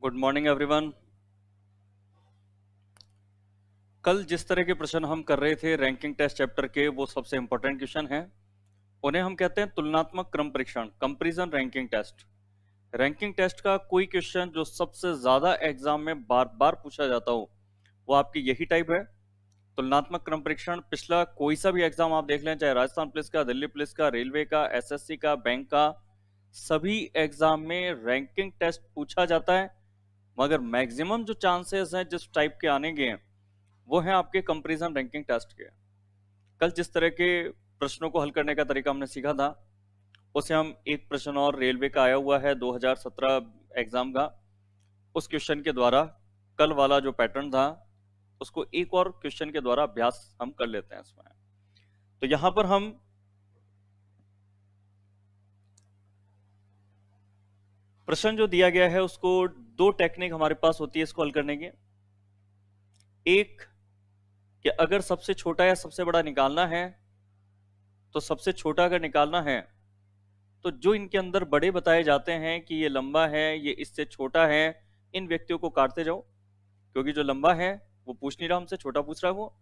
Good morning everyone. कल जिस तरह के प्रश्न हम कर रहे थे रैंकिंग टेस्ट चैप्टर के, वो सबसे इंपॉर्टेंट क्वेश्चन हैं। उन्हें हम कहते हैं तुलनात्मक क्रम परीक्षण, comparison ranking test. Ranking test का कोई क्वेश्चन जो सबसे ज्यादा एग्जाम में बार बार पूछा जाता हो, वो आपकी यही टाइप है, तुलनात्मक क्रम परीक्षण। पिछला कोई सा भी एग्जाम आप देख लें, चाहे राजस्थान पुलिस का, दिल्ली पुलिस का, रेलवे का, एसएससी का, बैंक का, सभी एग्जाम में रैंकिंग टेस्ट पूछा जाता है। मगर मैक्सिमम जो चांसेस हैं जिस टाइप के आने के हैं, वो है आपके कंपैरिजन रैंकिंग टेस्ट के। कल जिस तरह के प्रश्नों को हल करने का तरीका हमने सीखा था, उसे हम एक प्रश्न और रेलवे का आया हुआ है 2017 एग्जाम का, उस क्वेश्चन के द्वारा कल वाला जो पैटर्न था उसको एक और क्वेश्चन के द्वारा अभ्यास हम कर लेते हैं इसमें। तो यहां पर हम प्रश्न जो दिया गया है उसको, दो टेक्निक हमारे पास होती है इसको हल करने की। एक, कि अगर सबसे छोटा या सबसे बड़ा निकालना है, तो सबसे छोटा अगर निकालना है तो जो इनके अंदर बड़े बताए जाते हैं कि ये लंबा है, ये इससे छोटा है, इन व्यक्तियों को काटते जाओ। क्योंकि जो लंबा है वो पूछ नहीं रहा हमसे, छोटा पूछ रहा है वो।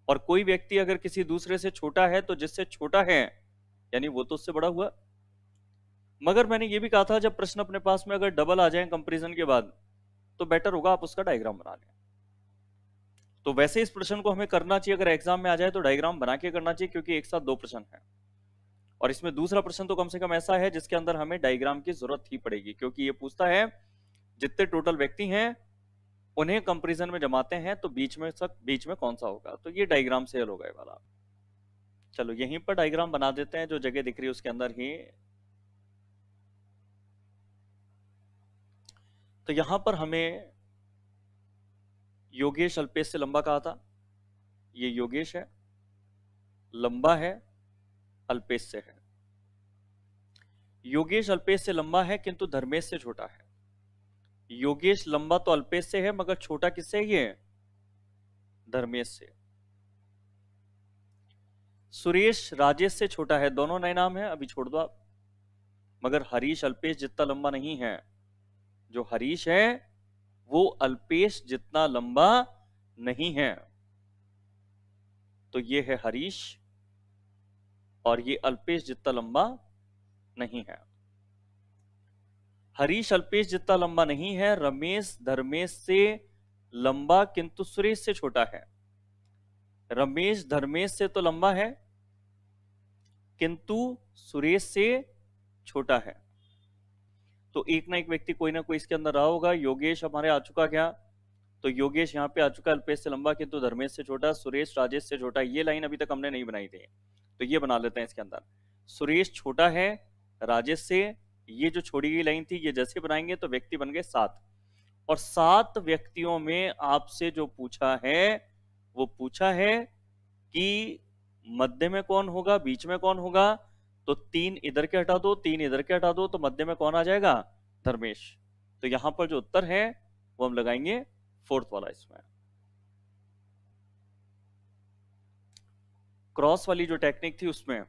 और कोई व्यक्ति अगर किसी दूसरे से छोटा है तो जिससे छोटा है यानी वो तो उससे बड़ा हुआ। मगर मैंने ये भी कहा था, जब प्रश्न अपने पास में अगर डबल आ जाए कंपैरिजन के बाद, तो बेटर होगा आप उसका डायग्राम बना लें। तो वैसे इस प्रश्न को हमें करना चाहिए, अगर एग्जाम में आ जाए तो डायग्राम बना के करना चाहिए, क्योंकि एक साथ दो प्रश्न है। और इसमें दूसरा प्रश्न तो कम से कम ऐसा है जिसके अंदर हमें डायग्राम की जरूरत ही पड़ेगी, क्योंकि ये पूछता है जितने टोटल व्यक्ति हैं उन्हें कंपैरिजन में जमाते हैं तो बीच में कौन सा होगा। तो ये डायग्राम से हल होगा ये वाला। चलो यहीं पर डायग्राम बना देते हैं, जो जगह दिख रही है उसके अंदर ही। तो यहां पर हमें योगेश अल्पेश से लंबा कहा था, ये योगेश है, लंबा है, अल्पेश से है। योगेश अल्पेश से लंबा है किंतु धर्मेश से छोटा है। योगेश लंबा तो अल्पेश से है, मगर छोटा किससे है ये? धर्मेश से। सुरेश राजेश से छोटा है, दोनों नए नाम है, अभी छोड़ दो आप। मगर हरीश अल्पेश जितना लंबा नहीं है। जो हरीश है वो अल्पेश जितना लंबा नहीं है। तो ये है हरीश, और ये अल्पेश जितना लंबा नहीं है। हरीश अल्पेश जितना लंबा नहीं है। रमेश धर्मेश से लंबा किंतु सुरेश से छोटा है। रमेश धर्मेश से तो लंबा है किंतु सुरेश से छोटा है। तो एक ना एक व्यक्ति कोई ना कोई इसके अंदर रहा होगा। योगेश हमारे आ चुका क्या? तो योगेश यहाँ पे आ चुका, अल्पेश से लंबा किंतु धर्मेश से छोटा, सुरेश राजेश से छोटा। ये लाइन अभी तक हमने नहीं बनाई थी, तो ये बना लेते हैं इसके अंदर। सुरेश छोटा है राजेश से, ये जो छोड़ी गई लाइन थी ये जैसे बनाएंगे तो व्यक्ति बन गए 7। और 7 व्यक्तियों में आपसे जो पूछा है वो पूछा है कि मध्य में कौन होगा, बीच में कौन होगा। तो 3 इधर के हटा दो, 3 इधर के हटा दो, तो मध्य में कौन आ जाएगा? धर्मेश। तो यहां पर जो उत्तर है वो हम लगाएंगे फोर्थ वाला। इसमें क्रॉस वाली जो टेक्निक थी उसमें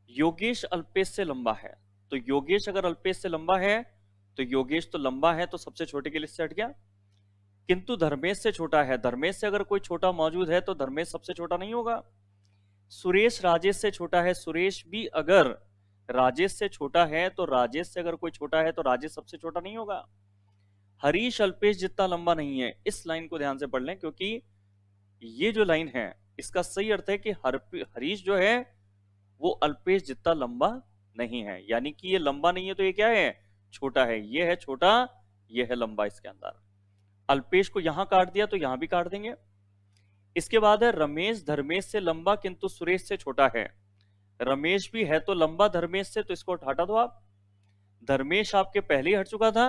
योगेश अल्पेश से लंबा है। तो योगेश अगर अल्पेश से लंबा है तो योगेश तो लंबा है, तो सबसे छोटे की लिस्ट से हट गया। किंतु धर्मेश से छोटा है, धर्मेश से अगर कोई छोटा मौजूद है तो धर्मेश सबसे छोटा नहीं होगा। सुरेश राजेश से छोटा है, सुरेश भी अगर राजेश से छोटा है तो राजेश से अगर कोई छोटा है तो राजेश सबसे छोटा नहीं होगा। हरीश अल्पेश जितना लंबा नहीं है, इस लाइन को ध्यान से पढ़ लें, क्योंकि ये जो लाइन है इसका सही अर्थ है कि हरीश जो है वो अल्पेश जितना लंबा नहीं है। यानी कि ये लंबा नहीं है तो ये क्या है? छोटा है। ये है छोटा, ये है लंबा। इसके अंदर अल्पेश को यहां काट दिया तो यहां भी काट देंगे। इसके बाद है रमेश धर्मेश से लंबा किंतु सुरेश से छोटा है। रमेश भी है तो लंबा धर्मेश से, तो इसको हटा दो आप। धर्मेश आपके पहले ही हट चुका था,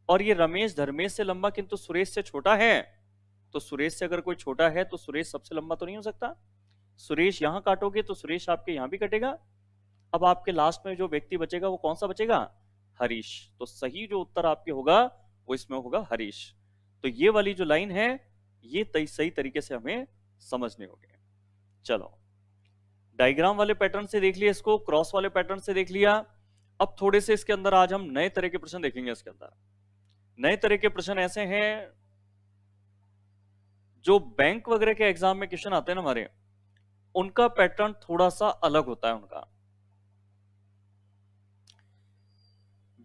और ये रमेश धर्मेश से लंबा किंतु सुरेश से छोटा है। तो सुरेश से अगर कोई छोटा है तो सुरेश सबसे लंबा तो नहीं हो सकता। सुरेश यहां काटोगे तो सुरेश आपके यहां भी कटेगा। अब आपके लास्ट में जो व्यक्ति बचेगा वो कौन सा बचेगा? हरीश। तो सही जो उत्तर आपके होगा वो इसमें होगा हरीश। तो ये वाली जो लाइन है ये सही तरीके से हमें समझने होंगे। चलो, डायग्राम वाले पैटर्न से देख लिया इसको, क्रॉस वाले पैटर्न से देख लिया। अब थोड़े से इसके अंदर आज हम नए तरह के प्रश्न देखेंगे इसके अंदर। नए तरह के प्रश्न ऐसे हैं जो बैंक वगैरह के एग्जाम में क्वेश्चन आते हैं ना हमारे, उनका पैटर्न थोड़ा सा अलग होता है उनका।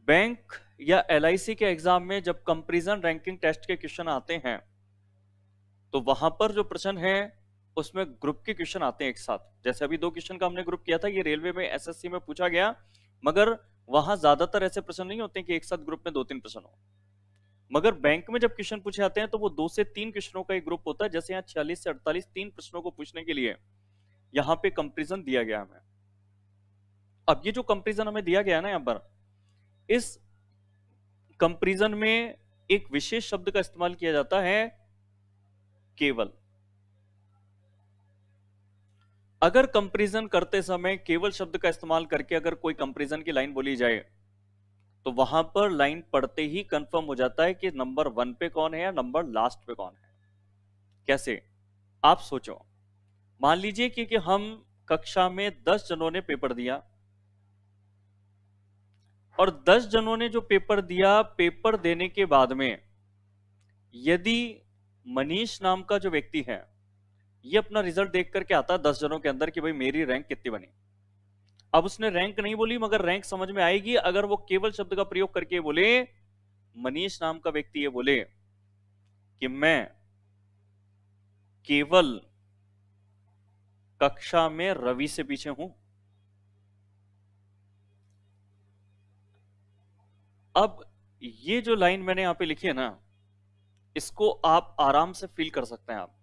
बैंक या एलआईसी के एग्जाम में जब कंपैरिजन रैंकिंग टेस्ट के क्वेश्चन आते हैं तो वहां पर जो प्रश्न है उसमें ग्रुप के क्वेश्चन आते हैं एक साथ। जैसे अभी 2 क्वेश्चन का हमने ग्रुप किया था, ये रेलवे में एसएससी में पूछा गया, मगर वहां ज्यादातर ऐसे प्रश्न नहीं होते कि एक साथ ग्रुप में 2-3 प्रश्न हो। मगर बैंक में जब क्वेश्चन पूछे जाते हैं तो वो 2 से 3 क्वेश्चनों का एक ग्रुप होता है। जैसे यहाँ 46 से 48 3 प्रश्नों को पूछने के लिए यहाँ पे कंपेरिजन दिया गया हमें। अब ये जो कंपेरिजन हमें दिया गया है ना, यहाँ पर इस कंपेरिजन में एक विशेष शब्द का इस्तेमाल किया जाता है, केवल। अगर कंपैरिजन करते समय केवल शब्द का इस्तेमाल करके अगर कोई कंपैरिजन की लाइन बोली जाए तो वहां पर लाइन पढ़ते ही कंफर्म हो जाता है कि नंबर 1 पे कौन है या नंबर लास्ट पे कौन है। कैसे? आप सोचो, मान लीजिए कि हम कक्षा में 10 जनों ने पेपर दिया और 10 जनों ने जो पेपर दिया, पेपर देने के बाद में यदि मनीष नाम का जो व्यक्ति है ये अपना रिजल्ट देख करके आता है 10 जनों के अंदर कि भाई मेरी रैंक कितनी बनी। अब उसने रैंक नहीं बोली मगर रैंक समझ में आएगी अगर वो केवल शब्द का प्रयोग करके बोले, मनीष नाम का व्यक्ति ये बोले कि मैं केवल कक्षा में रवि से पीछे हूं। अब ये जो लाइन मैंने यहां पे लिखी है ना, इसको आप आराम से फील कर सकते हैं आप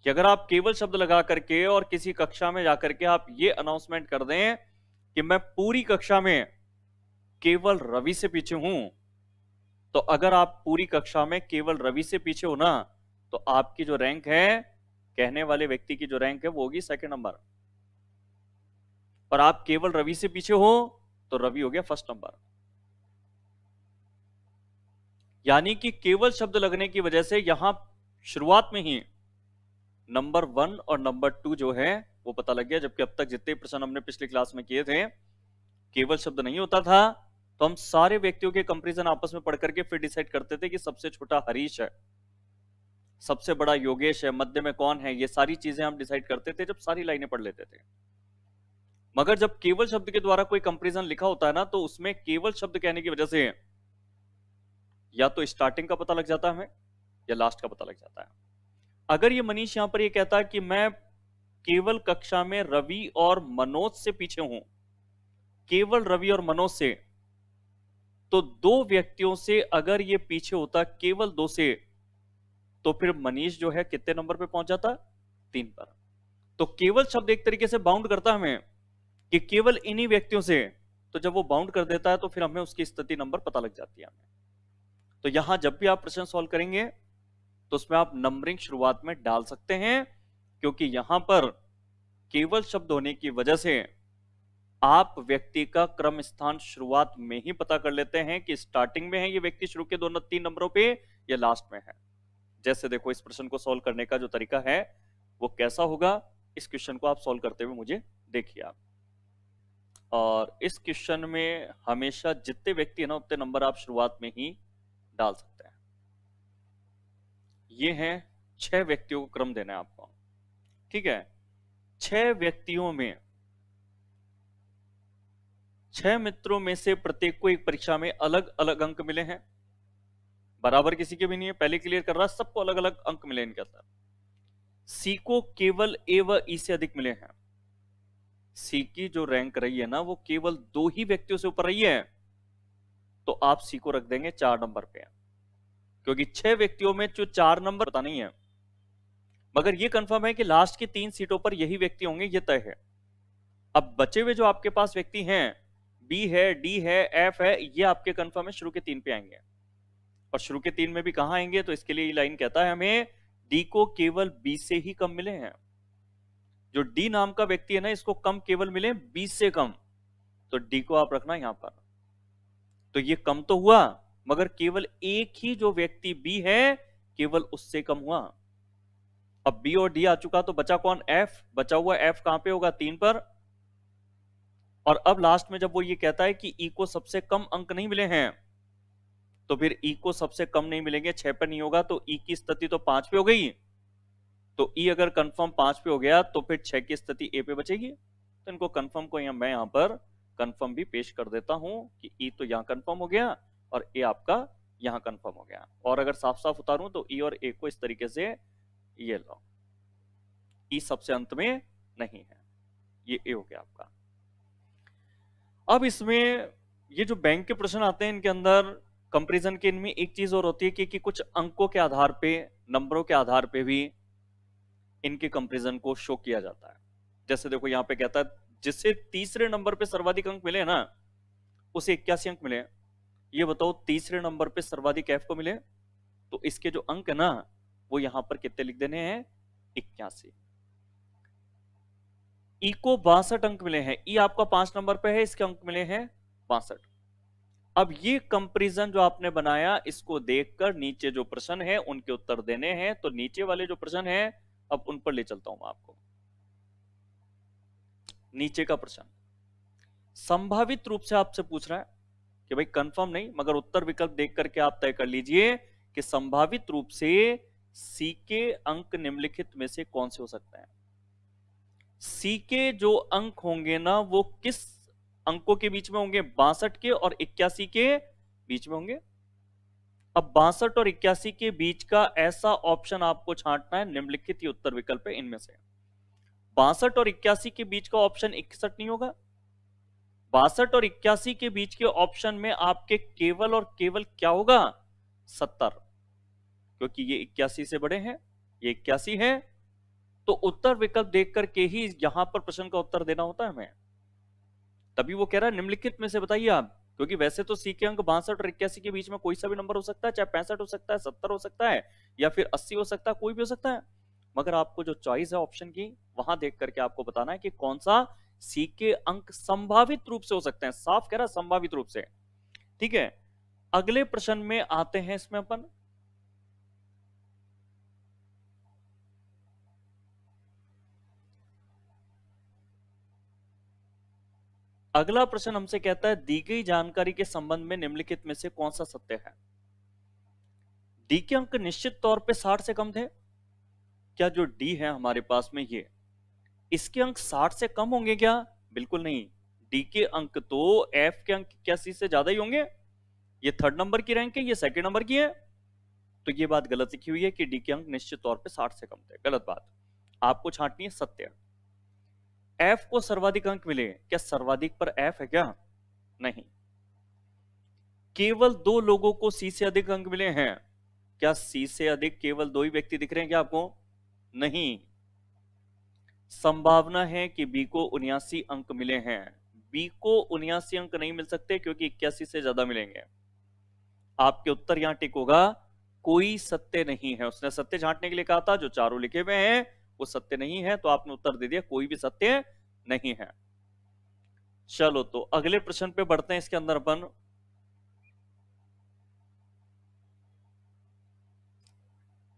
कि अगर आप केवल शब्द लगा करके और किसी कक्षा में जाकर के आप ये अनाउंसमेंट कर दें कि मैं पूरी कक्षा में केवल रवि से पीछे हूं, तो अगर आप पूरी कक्षा में केवल रवि से पीछे हो ना, तो आपकी जो रैंक है, कहने वाले व्यक्ति की जो रैंक है वो होगी 2nd नंबर। और आप केवल रवि से पीछे हो तो रवि हो गया 1st नंबर। यानी कि केवल शब्द लगने की वजह से यहां शुरुआत में ही नंबर 1 और नंबर 2 जो है वो पता लग गया। जबकि अब तक जितने प्रश्न हमने पिछली क्लास में किए थे केवल शब्द नहीं होता था, तो हम सारे व्यक्तियों के कंपैरिजन आपस में पढ़ करके फिर डिसाइड करते थे कि सबसे छोटा हरीश है, सबसे बड़ा योगेश है, मध्य में कौन है, ये सारी चीजें हम डिसाइड करते थे जब सारी लाइनें पढ़ लेते थे। मगर जब केवल शब्द के द्वारा कोई कंपैरिजन लिखा होता है ना, तो उसमें केवल शब्द कहने की वजह से या तो स्टार्टिंग का पता लग जाता है हमें या लास्ट का पता लग जाता है। अगर ये मनीष यहां पर ये कहता है कि मैं केवल कक्षा में रवि और मनोज से पीछे हूं, केवल रवि और मनोज से, तो 2 व्यक्तियों से अगर ये पीछे होता केवल 2 से, तो फिर मनीष जो है कितने नंबर पे पहुंच जाता? 3 पर। तो केवल शब्द एक तरीके से बाउंड करता हमें कि केवल इन्हीं व्यक्तियों से, तो जब वो बाउंड कर देता है तो फिर हमें उसकी स्थिति नंबर पता लग जाती है हमें। तो यहां जब भी आप प्रश्न सॉल्व करेंगे तो उसमें आप नंबरिंग शुरुआत में डाल सकते हैं, क्योंकि यहां पर केवल शब्द होने की वजह से आप व्यक्ति का क्रम स्थान शुरुआत में ही पता कर लेते हैं कि स्टार्टिंग में है ये व्यक्ति शुरू के 2-3 नंबरों पे या लास्ट में है। जैसे देखो इस प्रश्न को सॉल्व करने का जो तरीका है वो कैसा होगा, इस क्वेश्चन को आप सॉल्व करते हुए मुझे देखिए आप। और इस क्वेश्चन में हमेशा जितने व्यक्ति है ना उतने नंबर आप शुरुआत में ही डाल सकते हैं। ये हैं 6 व्यक्तियों को क्रम देना है आपको, ठीक है। 6 व्यक्तियों में 6 मित्रों में से प्रत्येक को एक परीक्षा में अलग अलग अंक मिले हैं, बराबर किसी के भी नहीं है, पहले क्लियर कर रहा, सबको अलग अलग अंक मिले इनके अंदर। सी को केवल ए व ई से अधिक मिले हैं। सी की जो रैंक रही है ना वो केवल 2 ही व्यक्तियों से ऊपर रही है, तो आप सी को रख देंगे 4 नंबर पे, क्योंकि 6 व्यक्तियों में जो 4 नंबर पता नहीं है, मगर ये कंफर्म है कि लास्ट की 3 सीटों पर यही व्यक्ति होंगे, ये तय है। अब बचे हुए जो आपके पास व्यक्ति हैं, बी है, डी है, एफ है, ये आपके कंफर्म है शुरू के 3 पे आएंगे। और शुरू के 3 में भी कहां आएंगे, तो इसके लिए ये लाइन कहता है हमें डी को केवल बी से ही कम मिले हैं। जो डी नाम का व्यक्ति है ना, इसको कम केवल मिले 20 से कम, तो डी को आप रखना यहां पर। तो ये कम तो हुआ, मगर केवल एक ही जो व्यक्ति बी है केवल उससे कम हुआ। अब बी और डी आ चुका, तो बचा कौन? एफ। बचा हुआ एफ कहां पे होगा? 3 पर। और अब लास्ट में जब वो ये कहता है कि ई को सबसे कम अंक नहीं मिले हैं, तो फिर ई को सबसे कम नहीं मिलेंगे, 6 पे नहीं होगा, तो ई की स्थिति तो 5 पे हो गई। तो ई अगर कंफर्म 5 पे हो गया तो फिर 6 की स्थिति ए पे बचेगी। तो इनको कंफर्म को मैं यहाँ पर कंफर्म भी पेश कर देता हूं कि ई तो यहाँ कंफर्म हो गया और ए आपका यहाँ कंफर्म हो गया। और अगर साफ साफ उतारूं तो ई और ए को इस तरीके से, ये लो, ई सबसे अंत में नहीं है, ये ए हो गया आपका। अब इसमें ये जो बैंक के प्रश्न आते हैं इनके अंदर कंपैरिजन के, इनमें एक चीज और होती है कि कुछ अंकों के आधार पे, नंबरों के आधार पे भी इनके कंपैरिजन को शो किया जाता है। जैसे देखो यहाँ पे कहता है जिससे तीसरे नंबर पे सर्वाधिक अंक मिले ना उसे 81 अंक मिले। ये बताओ तीसरे नंबर पे सर्वाधिक एफ को मिले तो इसके जो अंक है ना वो यहां पर कितने लिख देने हैं, 81। ई को 62 अंक मिले हैं, ई आपका 5 नंबर पे है, इसके अंक मिले हैं 62। अब ये कंपैरिजन जो आपने बनाया इसको देखकर नीचे जो प्रश्न है उनके उत्तर देने हैं। तो नीचे वाले जो प्रश्न है अब उन पर ले चलता हूं मैं आपको। नीचे का प्रश्न संभावित रूप से आपसे पूछ रहा है कि भाई कंफर्म नहीं मगर उत्तर विकल्प देख करके आप तय कर लीजिए कि संभावित रूप से सी के अंक निम्नलिखित में से कौन से हो सकते हैं। सी के जो अंक होंगे ना वो किस अंकों के बीच में होंगे, 62 के और 81 के बीच में होंगे। अब 62 और 81 के बीच का ऐसा ऑप्शन आपको छांटना है, निम्नलिखित ये उत्तर विकल्प है इनमें से। 62 और 81 के बीच का ऑप्शन 61 नहीं होगा। 62 और 81 के बीच के ऑप्शन में आपके केवल और केवल क्या होगा, 70, क्योंकि ये 81 से बड़े हैं, ये 81 है। तो उत्तर विकल्प देख करके ही यहां पर प्रश्न का उत्तर देना होता है हमें। तभी वो कह रहा है निम्नलिखित में से बताइए आप, क्योंकि वैसे तो सी के अंक 62 और 81 के बीच में कोई सा भी नंबर हो सकता है, चाहे 65 हो सकता है, 70 हो सकता है, या फिर 80 हो सकता है, कोई भी हो सकता है। मगर आपको जो चॉइस है ऑप्शन की वहां देख करके आपको बताना है कि कौन सा सी के अंक संभावित रूप से हो सकते हैं। साफ कह रहा है संभावित रूप से। ठीक है, अगले प्रश्न में आते हैं। इसमें अपन अगला प्रश्न हमसे कहता है दी गई जानकारी के संबंध में निम्नलिखित में से कौन सा सत्य है। डी के अंक निश्चित तौर पे 60 से कम थे। क्या जो डी है हमारे पास में ये, इसके अंक 60 से कम होंगे क्या? बिल्कुल नहीं। डी के अंक तो एफ के अंक 81 से ज्यादा ही होंगे। ये थर्ड नंबर की रैंक है, ये सेकंड नंबर की है। तो ये बात गलत लिखी हुई है कि डी के अंक निश्चित तौर पे 60 से कम थे, गलत बात। आपको छांटनी है सत्य। एफ को सर्वाधिक अंक मिले, क्या सर्वाधिक पर एफ है क्या? नहीं। केवल 2 लोगों को सी से अधिक अंक मिले हैं, क्या सी से अधिक केवल 2 ही व्यक्ति दिख रहे हैं क्या आपको? नहीं। संभावना है कि बी को 79 अंक मिले हैं। बी को 79 अंक नहीं मिल सकते क्योंकि 81 से ज्यादा मिलेंगे। आपके उत्तर यहां टिक होगा, कोई सत्य नहीं है। उसने सत्य छांटने के लिए कहा था, जो चारों लिखे हुए हैं वो सत्य नहीं है, तो आपने उत्तर दे दिया कोई भी सत्य नहीं है। चलो तो अगले प्रश्न पे बढ़ते हैं। इसके अंदर अपन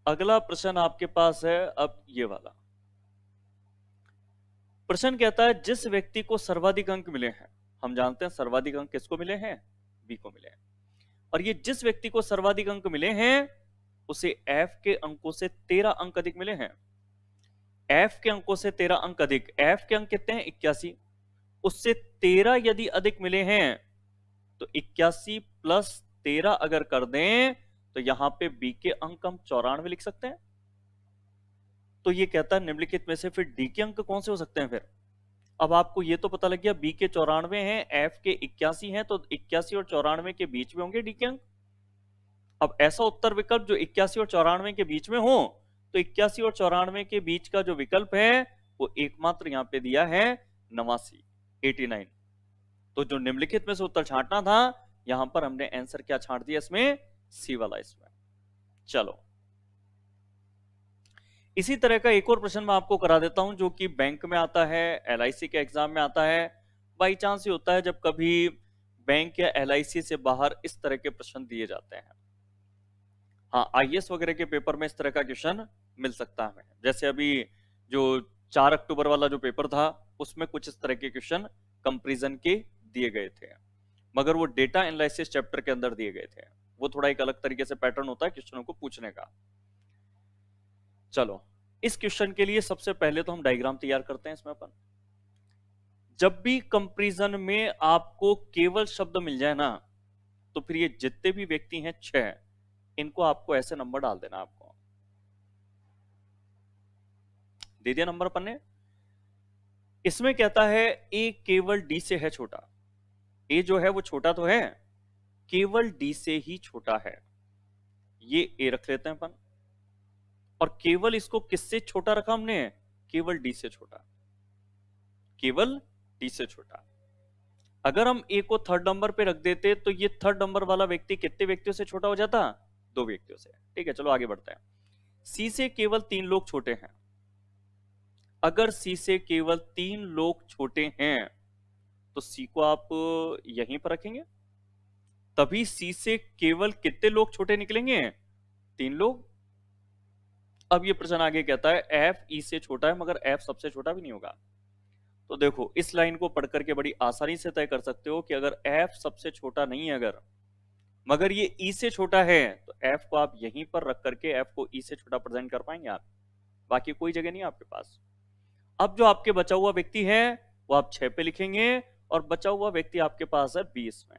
अगला प्रश्न आपके पास है अब ये वाला प्रश्न। कहता है जिस व्यक्ति को सर्वाधिक अंक मिले हैं, हम जानते हैं सर्वाधिक अंक किसको मिले हैं, बी को मिले हैं, और ये जिस व्यक्ति को सर्वाधिक अंक मिले हैं उसे एफ के अंकों से 13 अंक अधिक मिले हैं। एफ के अंकों से 13 अंक अधिक, एफ के अंक कितने हैं 81, उससे 13 यदि अधिक मिले हैं तो 81 प्लस 13 अगर कर दें तो यहां पे बी के अंक हम 94 लिख सकते हैं। तो ये कहता है निम्नलिखित में से फिर डी के अंक कौन से हो सकते हैं फिर। अब आपको ये तो पता लग गया बी के 94 हैं, एफ के 81 हैं, तो 81 और 94 के बीच में होंगे डी के अंक। अब ऐसा उत्तर विकल्प जो 81 और 94 के बीच में हो, तो 81 और 94 के बीच का जो विकल्प है वो एकमात्र यहां पे दिया है 89। तो जो निम्नलिखित में से उत्तर छांटना था, यहां पर हमने आंसर क्या छांट दिया इसमें, सी वाला इसमें। चलो इसी तरह का एक और प्रश्न मैं आपको करा देता हूं जो कि बैंक में आता है, एलआईसी के एग्जाम में आता है। बाई चांस ये होता है जब कभी बैंक या एलआईसी से बाहर इस तरह के प्रश्न दिए जाते हैं। हाँ, आईएएस वगैरह के पेपर में इस तरह का क्वेश्चन मिल सकता है हमें। जैसे अभी जो 4 अक्टूबर वाला जो पेपर था उसमें कुछ इस तरह के क्वेश्चन कंपैरिजन के दिए गए थे, मगर वो डेटा एनालिसिस चैप्टर के अंदर दिए गए थे। वो थोड़ा एक अलग तरीके से पैटर्न होता है क्वेश्चनों को पूछने का। चलो, इस क्वेश्चन के लिए सबसे पहले तो हम डायग्राम तैयार करते हैं। इसमें अपन जब भी कंपैरिजन में आपको केवल शब्द मिल जाए ना, तो फिर ये जितने भी व्यक्ति हैं 6, इनको आपको ऐसे नंबर डाल देना। आपको दे दिया नंबर अपन ने। इसमें कहता है ए केवल डी से है छोटा। ए जो है वो छोटा तो है, केवल डी से ही छोटा है, ये ए रख लेते हैं अपन। और केवल इसको किससे छोटा रखा हमने? केवल डी से छोटा, केवल डी से छोटा। अगर हम ए को थर्ड नंबर पे रख देते तो ये थर्ड नंबर वाला व्यक्ति कितने व्यक्तियों से छोटा हो जाता? 2 व्यक्तियों से। ठीक है, चलो आगे बढ़ते हैं। सी से केवल 3 लोग छोटे हैं। अगर सी से केवल 3 लोग छोटे हैं तो सी को आप यहीं पर रखेंगे, तभी सी से केवल कितने लोग छोटे निकलेंगे? 3 लोग। अब ये प्रश्न आगे कहता है एफ ई से छोटा है, मगर एफ सबसे छोटा भी नहीं होगा। तो देखो, इस लाइन को पढ़ करके बड़ी आसानी से तय कर सकते हो कि अगर एफ सबसे छोटा नहीं है, अगर मगर ये ई से छोटा है, तो एफ को आप यहीं पर रख करके एफ को ई से छोटा प्रेजेंट कर पाएंगे आप। बाकी कोई जगह नहीं है आपके पास। अब जो आपके बचा हुआ व्यक्ति है वो आप 6 पे लिखेंगे, और बचा हुआ व्यक्ति आपके पास है 20 में।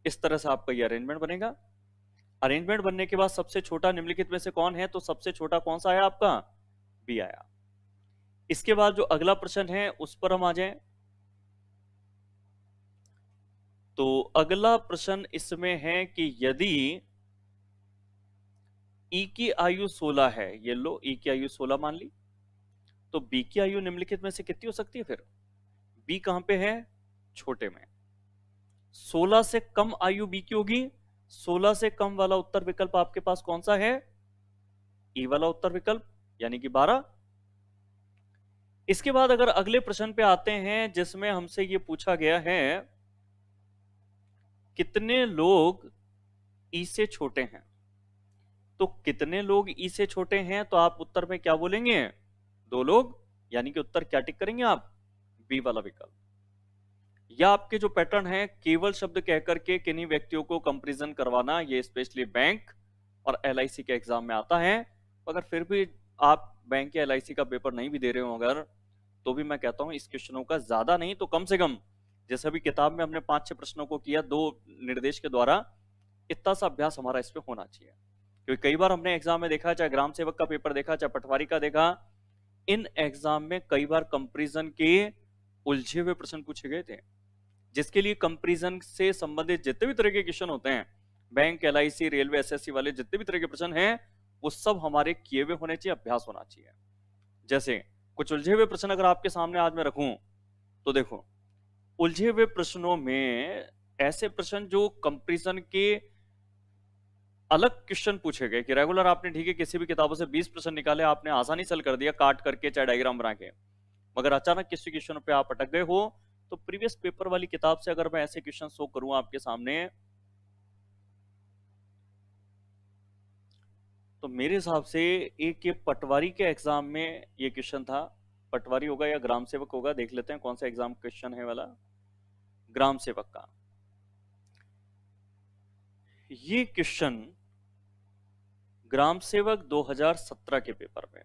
इस तरह से आपका ये अरेंजमेंट बनेगा। अरेंजमेंट बनने के बाद सबसे छोटा निम्नलिखित में से कौन है? तो सबसे छोटा कौन सा आया आपका? बी आया। इसके बाद जो अगला प्रश्न है उस पर हम आ जाएं। तो अगला प्रश्न इसमें है कि यदि ई की आयु 16 है, ये लो ई की आयु 16 मान ली, तो बी की आयु निम्नलिखित में से कितनी हो सकती है? फिर बी कहां पे है? छोटे में। 16 से कम आयु बी की होगी। 16 से कम वाला उत्तर विकल्प आपके पास कौन सा है? ई वाला उत्तर विकल्प, यानी कि 12। इसके बाद अगर अगले प्रश्न पे आते हैं जिसमें हमसे ये पूछा गया है कितने लोग ई से छोटे हैं, तो कितने लोग ई से छोटे हैं, तो आप उत्तर में क्या बोलेंगे? 2 लोग, यानी कि उत्तर क्या टिक करेंगे आप? बी वाला विकल्प। या आपके जो पैटर्न है केवल शब्द कहकर के किन्हीं व्यक्तियों को कंपैरिजन करवाना, ये स्पेशली बैंक और एलआईसी के एग्जाम में आता है। अगर फिर भी आप बैंक या एलआईसी का पेपर नहीं भी दे रहे हो अगर, तो भी मैं कहता हूं इस क्वेश्चनों का ज्यादा नहीं तो कम से कम, जैसे अभी किताब में हमने 5-6 प्रश्नों को किया 2 निर्देश के द्वारा, इतना सा अभ्यास हमारा इस पे होना चाहिए। क्योंकि कई बार हमने एग्जाम में देखा, चाहे ग्राम सेवक का पेपर देखा, चाहे पटवारी का देखा, इन एग्जाम में कई बार कंपैरिजन के उलझे हुए प्रश्न पूछे गए थे, जिसके लिए कंपैरिजन से संबंधित जितने भी तरह के क्वेश्चन होते हैं, बैंक, एलआईसी, रेलवे, एसएससी वाले जितने भी तरह के प्रश्न हैं, वो सब हमारे किए हुए होने चाहिए, अभ्यास होना चाहिए। जैसे कुछ उलझे हुए प्रश्न अगर आपके सामने आज मैं रखूं, तो देखो, उलझे हुए प्रश्नों में ऐसे प्रश्न जो कंपैरिजन के अलग क्वेश्चन पूछे गए कि रेगुलर आपने ठीक है किसी भी किताबों से 20 प्रश्न निकाले, आपने आसानी से हल कर दिया काट करके चाहे डायग्राम बना के, मगर अचानक किसी क्वेश्चन पे आप अटक गए हो, तो प्रीवियस पेपर वाली किताब से अगर मैं ऐसे क्वेश्चन शो करूं आपके सामने, तो मेरे हिसाब से एक ये पटवारी के एग्जाम में ये क्वेश्चन था। पटवारी होगा या ग्राम सेवक होगा, देख लेते हैं कौन सा एग्जाम क्वेश्चन है वाला। ग्राम सेवक का ये क्वेश्चन ग्राम सेवक 2017 के पेपर में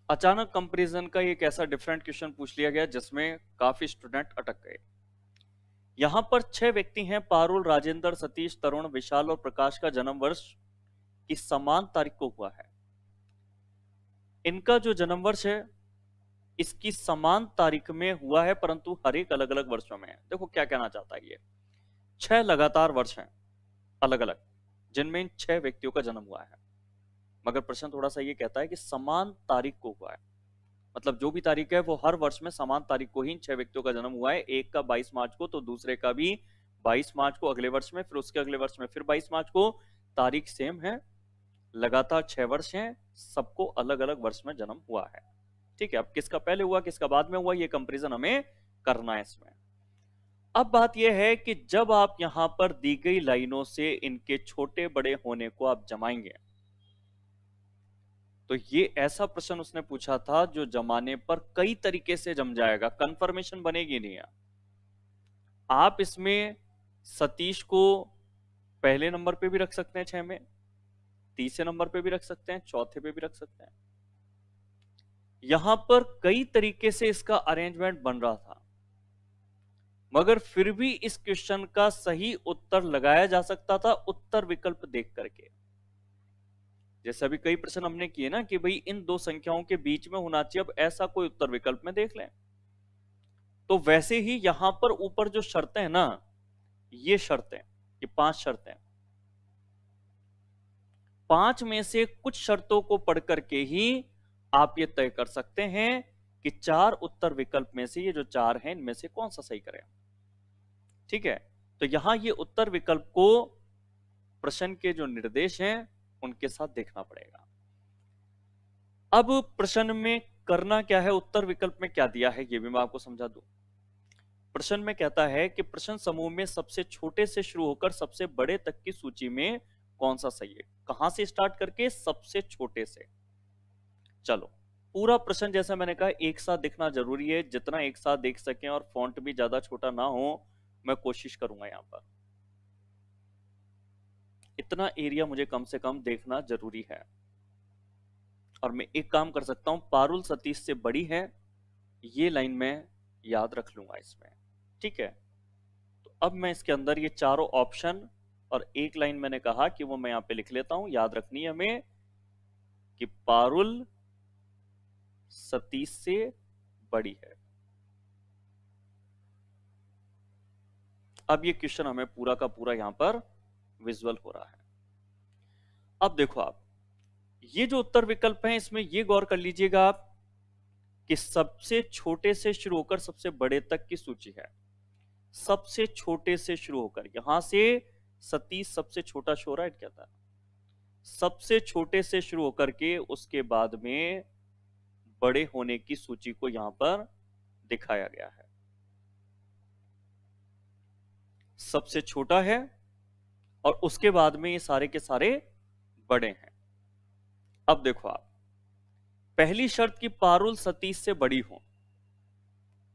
अचानक कंपैरिजन का एक ऐसा डिफरेंट क्वेश्चन पूछ लिया गया जिसमें काफी स्टूडेंट अटक गए। यहां पर 6 व्यक्ति हैं, पारुल, राजेंद्र, सतीश, तरुण, विशाल और प्रकाश का जन्म वर्ष की समान तारीख को हुआ है। इनका जो जन्म वर्ष है इसकी समान तारीख में हुआ है, परंतु हर एक अलग अलग वर्षों में है। देखो क्या कहना चाहता है ये, 6 लगातार वर्ष हैं अलग अलग, जिनमें इन 6 व्यक्तियों का जन्म हुआ है, मगर प्रश्न थोड़ा सा ये कहता है कि समान तारीख को हुआ है। मतलब जो भी तारीख है वो हर वर्ष में समान तारीख को ही इन 6 व्यक्तियों का जन्म हुआ है। एक का 22 मार्च को, तो दूसरे का भी 22 मार्च को अगले वर्ष में, फिर उसके अगले वर्ष में फिर 22 मार्च को। तारीख सेम है, लगातार 6 वर्ष हैं, सबको अलग अलग वर्ष में जन्म हुआ है। ठीक है, अब किसका पहले हुआ किसका बाद में हुआ, ये कंपेरिजन हमें करना है इसमें। अब बात यह है कि जब आप यहां पर दी गई लाइनों से इनके छोटे बड़े होने को आप जमाएंगे, तो ये ऐसा प्रश्न उसने पूछा था जो जमाने पर कई तरीके से जम जाएगा, कंफर्मेशन बनेगी नहीं है। आप इसमें सतीश को पहले नंबर पे भी रख सकते हैं 6 में, तीसरे नंबर पे भी रख सकते हैं, चौथे पे भी रख सकते हैं। यहां पर कई तरीके से इसका अरेंजमेंट बन रहा था, मगर फिर भी इस क्वेश्चन का सही उत्तर लगाया जा सकता था उत्तर विकल्प देख करके। जैसे अभी कई प्रश्न हमने किए ना कि भाई इन दो संख्याओं के बीच में होना चाहिए, अब ऐसा कोई उत्तर विकल्प में देख लें। तो वैसे ही यहां पर ऊपर जो शर्तें हैं ना, ये शर्तें, ये 5 शर्तें, 5 में से कुछ शर्तों को पढ़ करके ही आप ये तय कर सकते हैं कि 4 उत्तर विकल्प में से ये जो 4 हैं इनमें से कौन सा सही करें। ठीक है, तो यहां ये उत्तर विकल्प को प्रश्न के जो निर्देश हैं उनके साथ देखना पड़ेगा। अब प्रश्न में करना क्या है, उत्तर विकल्प में क्या दिया है ये भी मैं आपको समझा दूं। प्रश्न में कहता है कि प्रश्न समूह में सबसे छोटे से शुरू होकर सबसे बड़े तक की सूची में कौन सा सही है। कहां से स्टार्ट करके, सबसे छोटे से। चलो, पूरा प्रश्न जैसा मैंने कहा एक साथ दिखना जरूरी है, जितना एक साथ देख सकें और फॉन्ट भी ज्यादा छोटा ना हो, मैं कोशिश करूंगा। यहां पर इतना एरिया मुझे कम से कम देखना जरूरी है। और मैं एक काम कर सकता हूं, पारुल सतीश से बड़ी है, ये लाइन में याद रख लूंगा इसमें। ठीक है, तो अब मैं इसके अंदर ये चारों ऑप्शन और एक लाइन मैंने कहा कि वो मैं यहां पे लिख लेता हूं, याद रखनी है हमें कि पारुल सतीश से बड़ी है। अब ये क्वेश्चन हमें पूरा का पूरा यहां पर विजुअल हो रहा है। अब देखो आप, ये जो उत्तर विकल्प है इसमें ये गौर कर लीजिएगा आप कि सबसे छोटे से शुरू होकर सबसे बड़े तक की सूची है। सबसे छोटे से शुरू होकर, यहां से सतीश सबसे छोटा शो रहा है क्या था, सबसे छोटे से शुरू होकर के उसके बाद में बड़े होने की सूची को यहां पर दिखाया गया है। सबसे छोटा है और उसके बाद में ये सारे के सारे बड़े हैं। अब देखो आप, पहली शर्त की पारुल सतीश से बड़ी हो,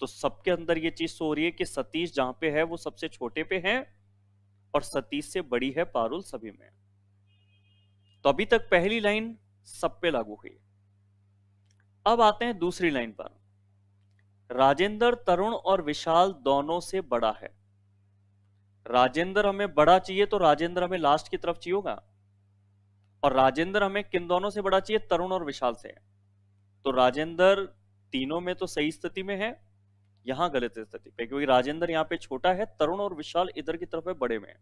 तो सबके अंदर ये चीज सो हो रही है कि सतीश जहां पे है वो सबसे छोटे पे है और सतीश से बड़ी है पारुल सभी में। तो अभी तक पहली लाइन सब पे लागू हुई। अब आते हैं दूसरी लाइन पर, राजेंद्र तरुण और विशाल दोनों से बड़ा है। राजेंद्र हमें बड़ा चाहिए तो राजेंद्र हमें लास्ट की तरफ चाहिए होगा, और राजेंद्र हमें किन दोनों से बड़ा चाहिए, तरुण और विशाल से। तो राजेंद्र तीनों में तो सही स्थिति में है, यहां गलत स्थिति पे, क्योंकि राजेंद्र यहाँ पे छोटा है, तरुण और विशाल इधर की तरफ है बड़े में।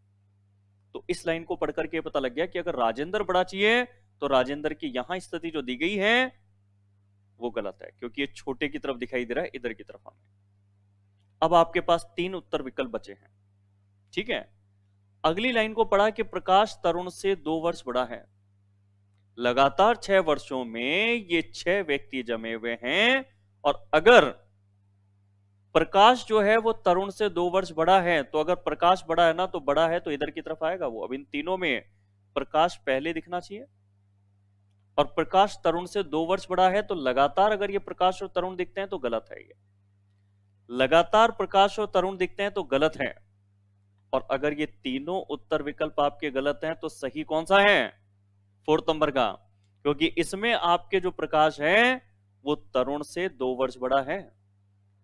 तो इस लाइन को पढ़ करके पता लग गया कि अगर राजेंद्र बड़ा चाहिए तो राजेंद्र की यहां स्थिति जो दी गई है वो गलत है, क्योंकि ये छोटे की तरफ दिखाई दे रहा है इधर की तरफ हमें। अब आपके पास 3 उत्तर विकल्प बचे हैं। ठीक है, अगली लाइन को पढ़ा कि प्रकाश तरुण से 2 वर्ष बड़ा है। लगातार 6 वर्षों में ये 6 व्यक्ति जमे हुए हैं, और अगर प्रकाश जो है वो तरुण से 2 वर्ष बड़ा है, तो अगर प्रकाश बड़ा है ना, तो बड़ा है तो इधर की तरफ आएगा वो। अब इन तीनों में प्रकाश पहले दिखना चाहिए, और प्रकाश तरुण से 2 वर्ष बड़ा है, तो लगातार अगर ये प्रकाश और तरुण दिखते हैं तो गलत है। ये लगातार प्रकाश और तरुण दिखते हैं तो गलत है, और अगर ये तीनों उत्तर विकल्प आपके गलत हैं तो सही कौन सा है, 4th नंबर का, क्योंकि इसमें आपके जो प्रकाश है वो तरुण से 2 वर्ष बड़ा है।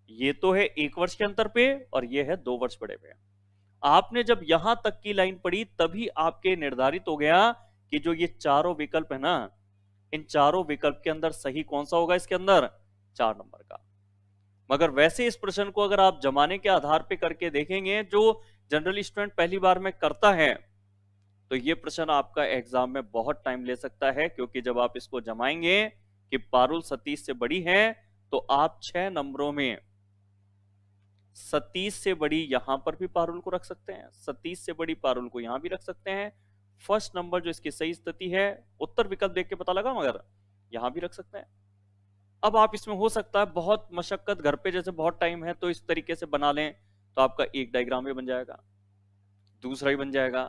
ये तो है 1 वर्ष के अंतर पे, और ये है 2 वर्ष बड़े पे। आपने जब यहां तक की लाइन पढ़ी तभी आपके निर्धारित हो गया कि जो ये चारों विकल्प है ना, इन चारों विकल्प के अंदर सही कौन सा होगा, इसके अंदर 4 नंबर का। मगर वैसे इस प्रश्न को अगर आप जमाने के आधार पे करके देखेंगे, जो जनरल स्टूडेंट पहली बार में करता है, तो ये प्रश्न आपका एग्जाम में बहुत टाइम ले सकता है, क्योंकि जब आप इसको जमाएंगे कि पारुल सतीश से बड़ी है, तो आप 6 नंबरों में सतीश से बड़ी यहां पर भी पारुल को रख सकते हैं, सतीश से बड़ी पारुल को यहां भी रख सकते हैं। फर्स्ट नंबर जो इसकी सही स्थिति है, उत्तर विकल्प देख के पता लगा, मगर यहां भी रख सकते हैं। अब आप इसमें हो सकता है बहुत मशक्कत, घर पे जैसे बहुत टाइम है तो इस तरीके से बना लें, तो आपका एक डायग्राम भी बन जाएगा, दूसरा ही बन जाएगा,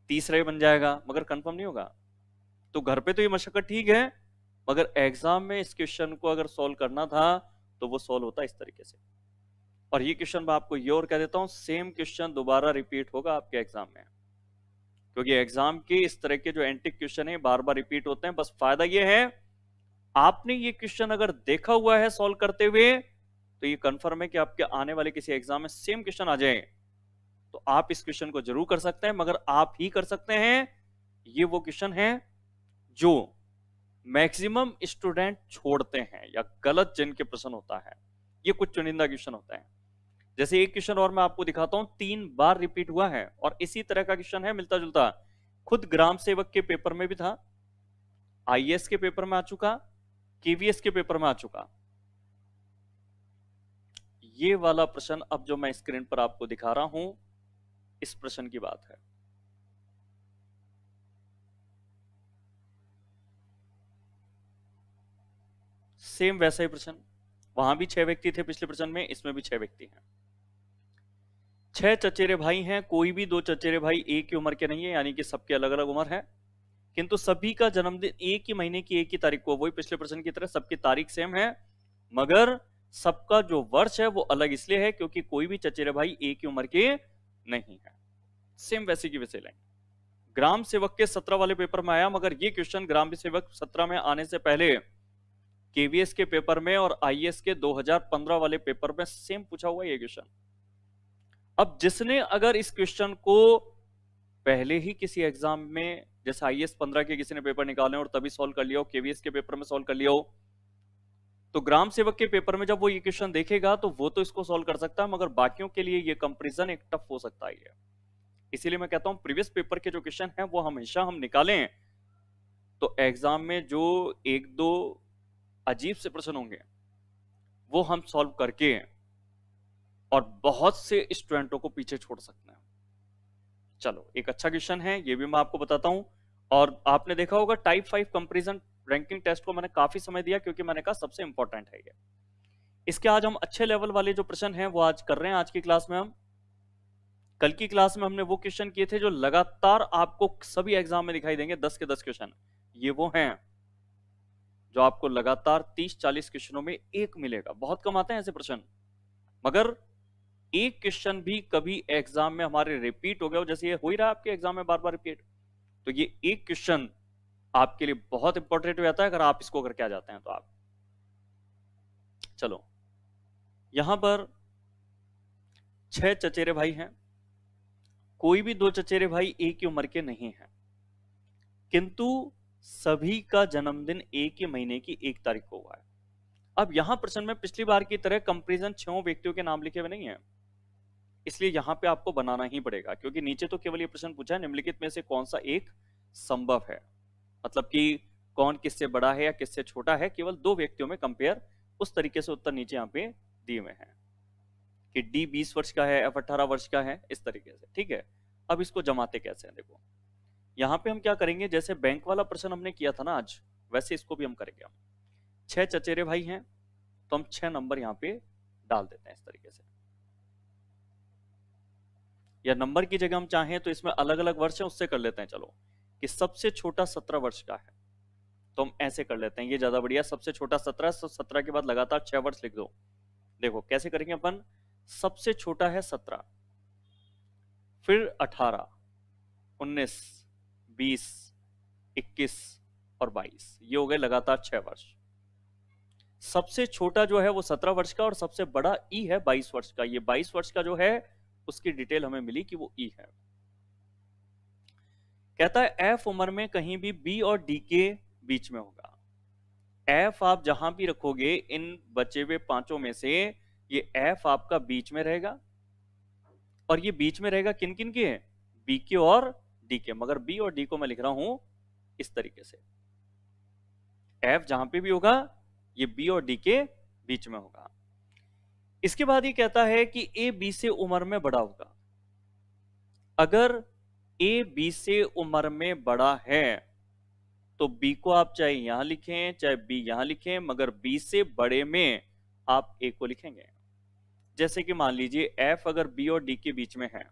तीसरा ही बन जाएगा, मगर कंफर्म नहीं होगा। तो घर पे तो ये मशक्कत ठीक है, मगर एग्जाम में इस क्वेश्चन को अगर सॉल्व करना था तो वो सॉल्व होता इस तरीके से। और ये क्वेश्चन मैं आपको ये और कह देता हूं, सेम क्वेश्चन दोबारा रिपीट होगा आपके एग्जाम में, क्योंकि एग्जाम के इस तरह के जो एंटिक क्वेश्चन है बार बार रिपीट होते हैं। बस फायदा ये है, आपने ये क्वेश्चन अगर देखा हुआ है सॉल्व करते हुए, तो ये कंफर्म है कि आपके आने वाले किसी एग्जाम में सेम क्वेश्चन आ जाए तो आप इस क्वेश्चन को जरूर कर सकते हैं। मगर आप ही कर सकते हैं, ये वो क्वेश्चन है जो मैक्सिमम स्टूडेंट छोड़ते हैं या गलत जिनके प्रश्न होता है, ये कुछ चुनिंदा क्वेश्चन होता है। जैसे एक क्वेश्चन और मैं आपको दिखाता हूं, 3 बार रिपीट हुआ है और इसी तरह का क्वेश्चन है, मिलता जुलता, खुद ग्राम सेवक के पेपर में भी था, आईएएस के पेपर में आ चुका, केवीएस के पेपर में आ चुका। ये वाला प्रश्न अब जो मैं स्क्रीन पर आपको दिखा रहा हूं, इस प्रश्न की बात है। सेम वैसा ही प्रश्न, वहां भी 6 व्यक्ति थे पिछले प्रश्न में, इसमें भी 6 व्यक्ति हैं। 6 चचेरे भाई हैं, कोई भी 2 चचेरे भाई एक ही उम्र के नहीं है, यानी कि सबकी अलग अलग उम्र है, किंतु सभी का जन्मदिन एक ही महीने की एक ही तारीख को, वही पिछले प्रश्न की तरह सबकी तारीख सेम है, मगर सबका जो वर्ष है वो अलग इसलिए है क्योंकि कोई भी चचेरे भाई एक ही उम्र के नहीं है। सेम वैसे की वैसे लाइन ग्राम सेवक के 17 वाले पेपर में आया, मगर ये क्वेश्चन ग्राम सेवक 17 में आने से पहले केवीएस के पेपर में और आईएएस के 2015 वाले पेपर में सेम पूछा हुआ ये क्वेश्चन। अब जिसने अगर इस क्वेश्चन को पहले ही किसी एग्जाम में, जैसे आईएएस 15 के किसी ने पेपर निकाले और तभी सॉल्व कर लिया हो, केवीएस के पेपर में सॉल्व कर लिया हो, तो ग्राम सेवक के पेपर में जब वो ये क्वेश्चन देखेगा तो वो तो इसको सॉल्व कर सकता है, मगर बाकियों के लिए ये कंपैरिजन एक टफ हो सकता है। इसीलिए मैं कहता हूं प्रीवियस पेपर के जो क्वेश्चन हैं वो हमेशा हम निकालें, तो एग्जाम में जो एक दो अजीब से प्रश्न होंगे वो हम सॉल्व करके और बहुत से स्टूडेंटों को पीछे छोड़ सकते हैं। चलो, एक अच्छा क्वेश्चन है, ये भी मैं आपको बताता हूं। और आपने देखा होगा टाइप 5 कंपैरिजन रैंकिंग टेस्ट को मैंने काफी समय दिया क्योंकि मैंने कहा सबसे इंपॉर्टेंट है ये। इसके आज हम अच्छे लेवल वाले जो प्रश्न हैं वो आज कर रहे हैं आज की क्लास में। हम कल की क्लास में हमने वो क्वेश्चन किए थे जो लगातार आपको सभी एग्जाम में दिखाई देंगे, 10 के 10 क्वेश्चन। ये वो हैं जो आपको लगातार 30-40 क्वेश्चनों में एक मिलेगा। बहुत कम आते हैं ऐसे प्रश्न, मगर एक क्वेश्चन भी कभी एग्जाम में हमारे रिपीट हो गया हो, जैसे ये हो ही रहा है आपके एग्जाम में बार बार रिपीट, तो ये एक क्वेश्चन आपके लिए बहुत इंपॉर्टेंट हो जाता है अगर आप इसको करके आ जाते हैं तो। आप चलो, यहां पर 6 चचेरे भाई हैं, कोई भी 2 चचेरे भाई एक ही उम्र के नहीं हैं, किंतु सभी का जन्मदिन एक ही महीने की 1 तारीख को हुआ है। अब यहां प्रश्न में पिछली बार की तरह कंपैरिजन 6 व्यक्तियों के नाम लिखे हुए नहीं है, इसलिए यहां पे आपको बनाना ही पड़ेगा, क्योंकि नीचे तो केवल ये प्रश्न पूछा है निम्नलिखित में से कौन सा एक संभव है, मतलब कि कौन किससे बड़ा है या किससे छोटा है, केवल 2 व्यक्तियों में कंपेयर, उस तरीके से उत्तर नीचे यहाँ पे दिए हुए हैं कि डी 20 वर्ष का है, एफ 18 वर्ष का है, इस तरीके से। ठीक है, अब इसको जमाते कैसे हैं, देखो यहाँ पे हम क्या करेंगे, जैसे बैंक वाला प्रश्न हमने किया था ना आज, वैसे इसको भी हम करेंगे। हम 6 चचेरे भाई हैं तो हम 6 नंबर यहाँ पे डाल देते हैं इस तरीके से, या नंबर की जगह हम चाहें तो इसमें अलग अलग वर्ष है उससे कर लेते हैं। चलो, कि सबसे छोटा 17 वर्ष का है तो हम ऐसे कर लेते हैं, ये ज्यादा बढ़िया। सबसे छोटा 17, तो 17 के बाद लगातार 6 वर्ष लिख दो। देखो कैसे करेंगे अपन, सबसे छोटा है 17, फिर 18, 19, 20, 21 और 22, ये हो गए लगातार 6 वर्ष। सबसे छोटा जो है वो 17 वर्ष का और सबसे बड़ा ई है 22 वर्ष का। ये 22 वर्ष का जो है उसकी डिटेल हमें मिली कि वो ई है। कहता है एफ उम्र में कहीं भी बी और डी के बीच में होगा। एफ आप जहां भी रखोगे इन बचे हुए पांचों में से, ये एफ आपका बीच में रहेगा, और ये बीच में रहेगा किन किन के, बी के और डी के, मगर बी और डी को मैं लिख रहा हूं इस तरीके से। एफ जहां पे भी होगा ये बी और डी के बीच में होगा। इसके बाद ये कहता है कि ए बी से उम्र में बड़ा होगा। अगर ए बी से उम्र में बड़ा है तो बी को आप चाहे यहां लिखें चाहे बी यहां लिखें, मगर बी से बड़े में आप ए को लिखेंगे। जैसे कि मान लीजिए एफ अगर बी और डी के बीच में है,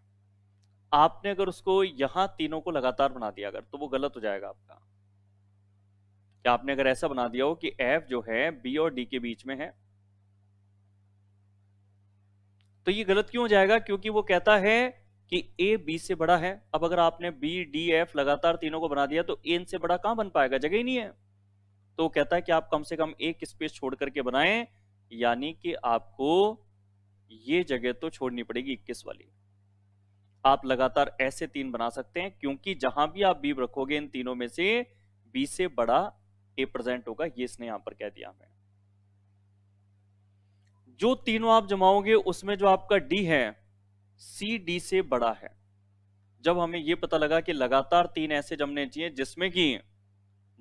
आपने अगर उसको यहां तीनों को लगातार बना दिया अगर, तो वो गलत हो जाएगा आपका। क्या आपने अगर ऐसा बना दिया हो कि एफ जो है बी और डी के बीच में है, तो ये गलत क्यों हो जाएगा? क्योंकि वो कहता है कि ए बी से बड़ा है। अब अगर आपने बी डी एफ लगातार तीनों को बना दिया तो ए इनसे बड़ा कहां बन पाएगा, जगह ही नहीं है। तो कहता है कि आप कम से कम एक स्पेस छोड़ करके बनाएं, यानी कि आपको ये जगह तो छोड़नी पड़ेगी 21 वाली। आप लगातार ऐसे तीन बना सकते हैं, क्योंकि जहां भी आप बी रखोगे इन तीनों में से बी से बड़ा ए प्रेजेंट होगा, ये इसने यहां पर कह दिया हमें। जो तीनों आप जमाओगे उसमें जो आपका डी है सी डी से बड़ा है। जब हमें यह पता लगा कि लगातार तीन ऐसे जमने चाहिए जिसमें कि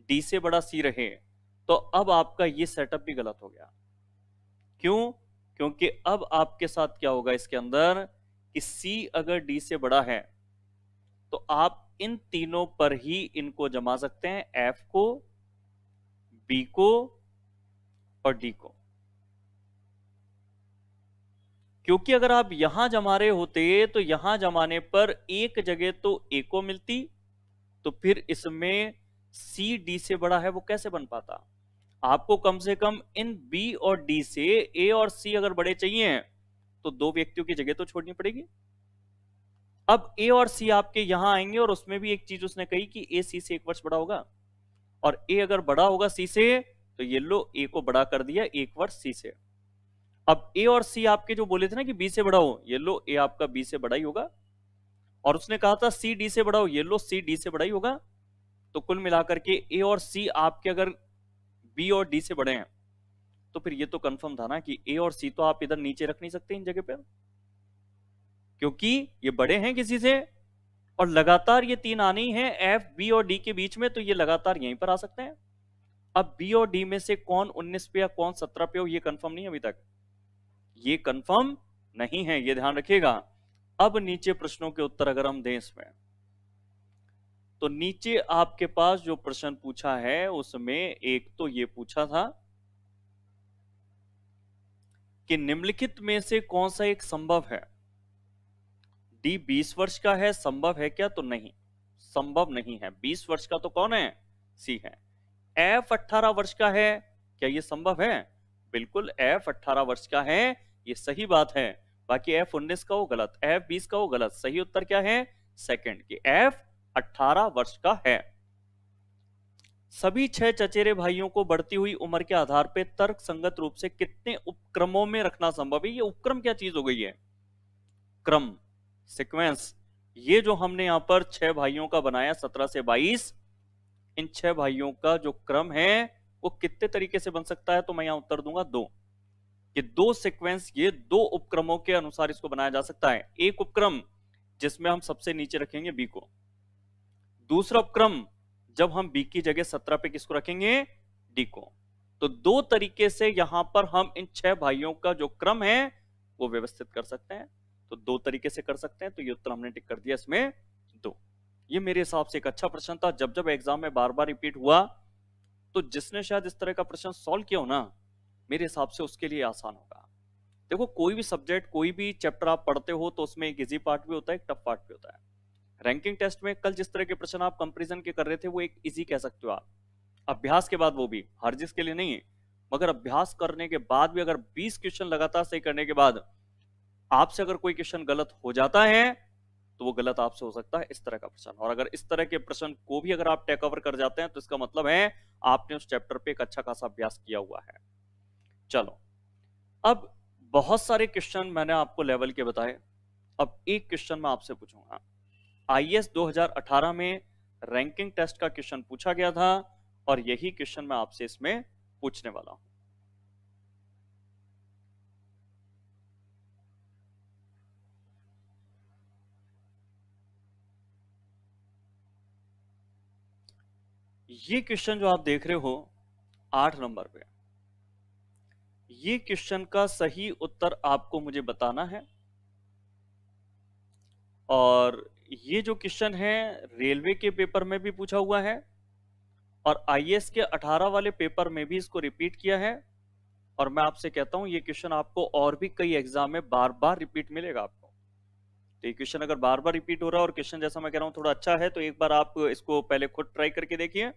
डी से बड़ा सी रहे, तो अब आपका ये सेटअप भी गलत हो गया। क्यों? क्योंकि अब आपके साथ क्या होगा इसके अंदर कि सी अगर डी से बड़ा है तो आप इन तीनों पर ही इनको जमा सकते हैं, एफ को, बी को और डी को। क्योंकि अगर आप यहां जमा रहे होते तो यहां जमाने पर एक जगह तो ए को मिलती, तो फिर इसमें सी डी से बड़ा है वो कैसे बन पाता? आपको कम से कम इन बी और डी से ए और सी अगर बड़े चाहिए तो दो व्यक्तियों की जगह तो छोड़नी पड़ेगी। अब ए और सी आपके यहां आएंगे और उसमें भी एक चीज उसने कही कि ए सी से 1 वर्ष बड़ा होगा, और ए अगर बड़ा होगा सी से तो ये लो ए को बड़ा कर दिया 1 वर्ष सी से। अब ए और सी आपके जो बोले थे ना कि बी से बड़ा हो, ये लो ए आपका बी से बड़ा ही होगा, और उसने कहा था सी डी से बड़ा हो, ये लो सी डी से बड़ा ही होगा। तो कुल मिलाकर के ए और सी आपके अगर बी और डी से बड़े हैं तो फिर ये तो कंफर्म था ना कि ए और सी तो आप इधर नीचे रख नहीं सकते इन जगह पे, क्योंकि ये बड़े हैं किसी से, और लगातार ये तीन आने ही हैं एफ बी और डी के बीच में, तो ये लगातार यहीं पर आ सकते हैं। अब बी और डी में से कौन 19 पे या कौन 17 पे हो ये कंफर्म नहीं है अभी तक, ये कंफर्म नहीं है, ये ध्यान रखिएगा। अब नीचे प्रश्नों के उत्तर अगर हम दें इसमें, तो नीचे आपके पास जो प्रश्न पूछा है उसमें एक तो ये पूछा था कि निम्नलिखित में से कौन सा एक संभव है। डी 20 वर्ष का है, संभव है क्या? तो नहीं, संभव नहीं है। 20 वर्ष का तो कौन है? सी है। एफ 18 वर्ष का है, क्या ये संभव है? बिल्कुल, एफ 18 वर्ष का है, ये सही बात है। बाकी एफ 19 का वो गलत, एफ 20 का वो गलत। सही उत्तर क्या है? सेकंड, कि एफ 18 वर्ष का है। सभी 6 चचेरे भाइयों को बढ़ती हुई उम्र के आधार पर तर्क संगत रूप से कितने उपक्रमों में रखना संभव है? ये उपक्रम क्या चीज हो गई है? क्रम, सीक्वेंस। ये जो हमने यहां पर 6 भाइयों का बनाया 17 से 22, इन 6 भाइयों का जो क्रम है वो कितने तरीके से बन सकता है? तो मैं यहां उत्तर दूंगा 2, कि 2 सीक्वेंस, ये 2 उपक्रमों के अनुसार इसको बनाया जा सकता है। एक उपक्रम जिसमें हम सबसे नीचे रखेंगे बी को, दूसरा उपक्रम जब हम बी की जगह 17 पे किसको रखेंगे? डी को। तो 2 तरीके से यहां पर हम इन 6 भाइयों का जो क्रम है वो व्यवस्थित कर सकते हैं। तो 2 तरीके से कर सकते हैं, तो ये उत्तर हमने टिक कर दिया इसमें 2। ये मेरे हिसाब से एक अच्छा प्रश्न था। जब जब एग्जाम में बार बार रिपीट हुआ तो जिसने शायद इस तरह का प्रश्न सॉल्व किया हो ना, मेरे हिसाब से उसके लिए आसान होगा। देखो, कोई भी सब्जेक्ट, कोई भी चैप्टर आप पढ़ते हो तो उसमें एक इजी पार्ट भी होता है, एक टफ पार्ट भी होता है। रैंकिंग टेस्ट में कल जिस तरह के प्रश्न आप कंपैरिजन के कर रहे थे वो एक इजी कह सकते हो आप, अभ्यास के बाद, वो भी हर जिस के लिए नहीं है, मगर अभ्यास करने के बाद भी अगर 20 क्वेश्चन लगातार सही करने के बाद आपसे अगर कोई क्वेश्चन गलत हो जाता है तो वो गलत आपसे हो सकता है इस तरह का प्रश्न। और अगर इस तरह के प्रश्न को भी अगर आप टेक ओवर कर जाते हैं तो इसका मतलब है आपने उस चैप्टर पे एक अच्छा खासा अभ्यास किया हुआ है। चलो, अब बहुत सारे क्वेश्चन मैंने आपको लेवल के बताए। अब एक क्वेश्चन मैं आपसे पूछूंगा। आईएएस 2018 में रैंकिंग टेस्ट का क्वेश्चन पूछा गया था और यही क्वेश्चन मैं आपसे इसमें पूछने वाला हूं। ये क्वेश्चन जो आप देख रहे हो 8 नंबर पे, ये क्वेश्चन का सही उत्तर आपको मुझे बताना है। और ये जो क्वेश्चन है रेलवे के पेपर में भी पूछा हुआ है और आईएएस के 18 वाले पेपर में भी इसको रिपीट किया है। और मैं आपसे कहता हूं ये क्वेश्चन आपको और भी कई एग्जाम में बार बार रिपीट मिलेगा आपको। तो ये क्वेश्चन अगर बार बार रिपीट हो रहा है और क्वेश्चन जैसा मैं कह रहा हूं थोड़ा अच्छा है, तो एक बार आप इसको पहले खुद ट्राई करके देखिए,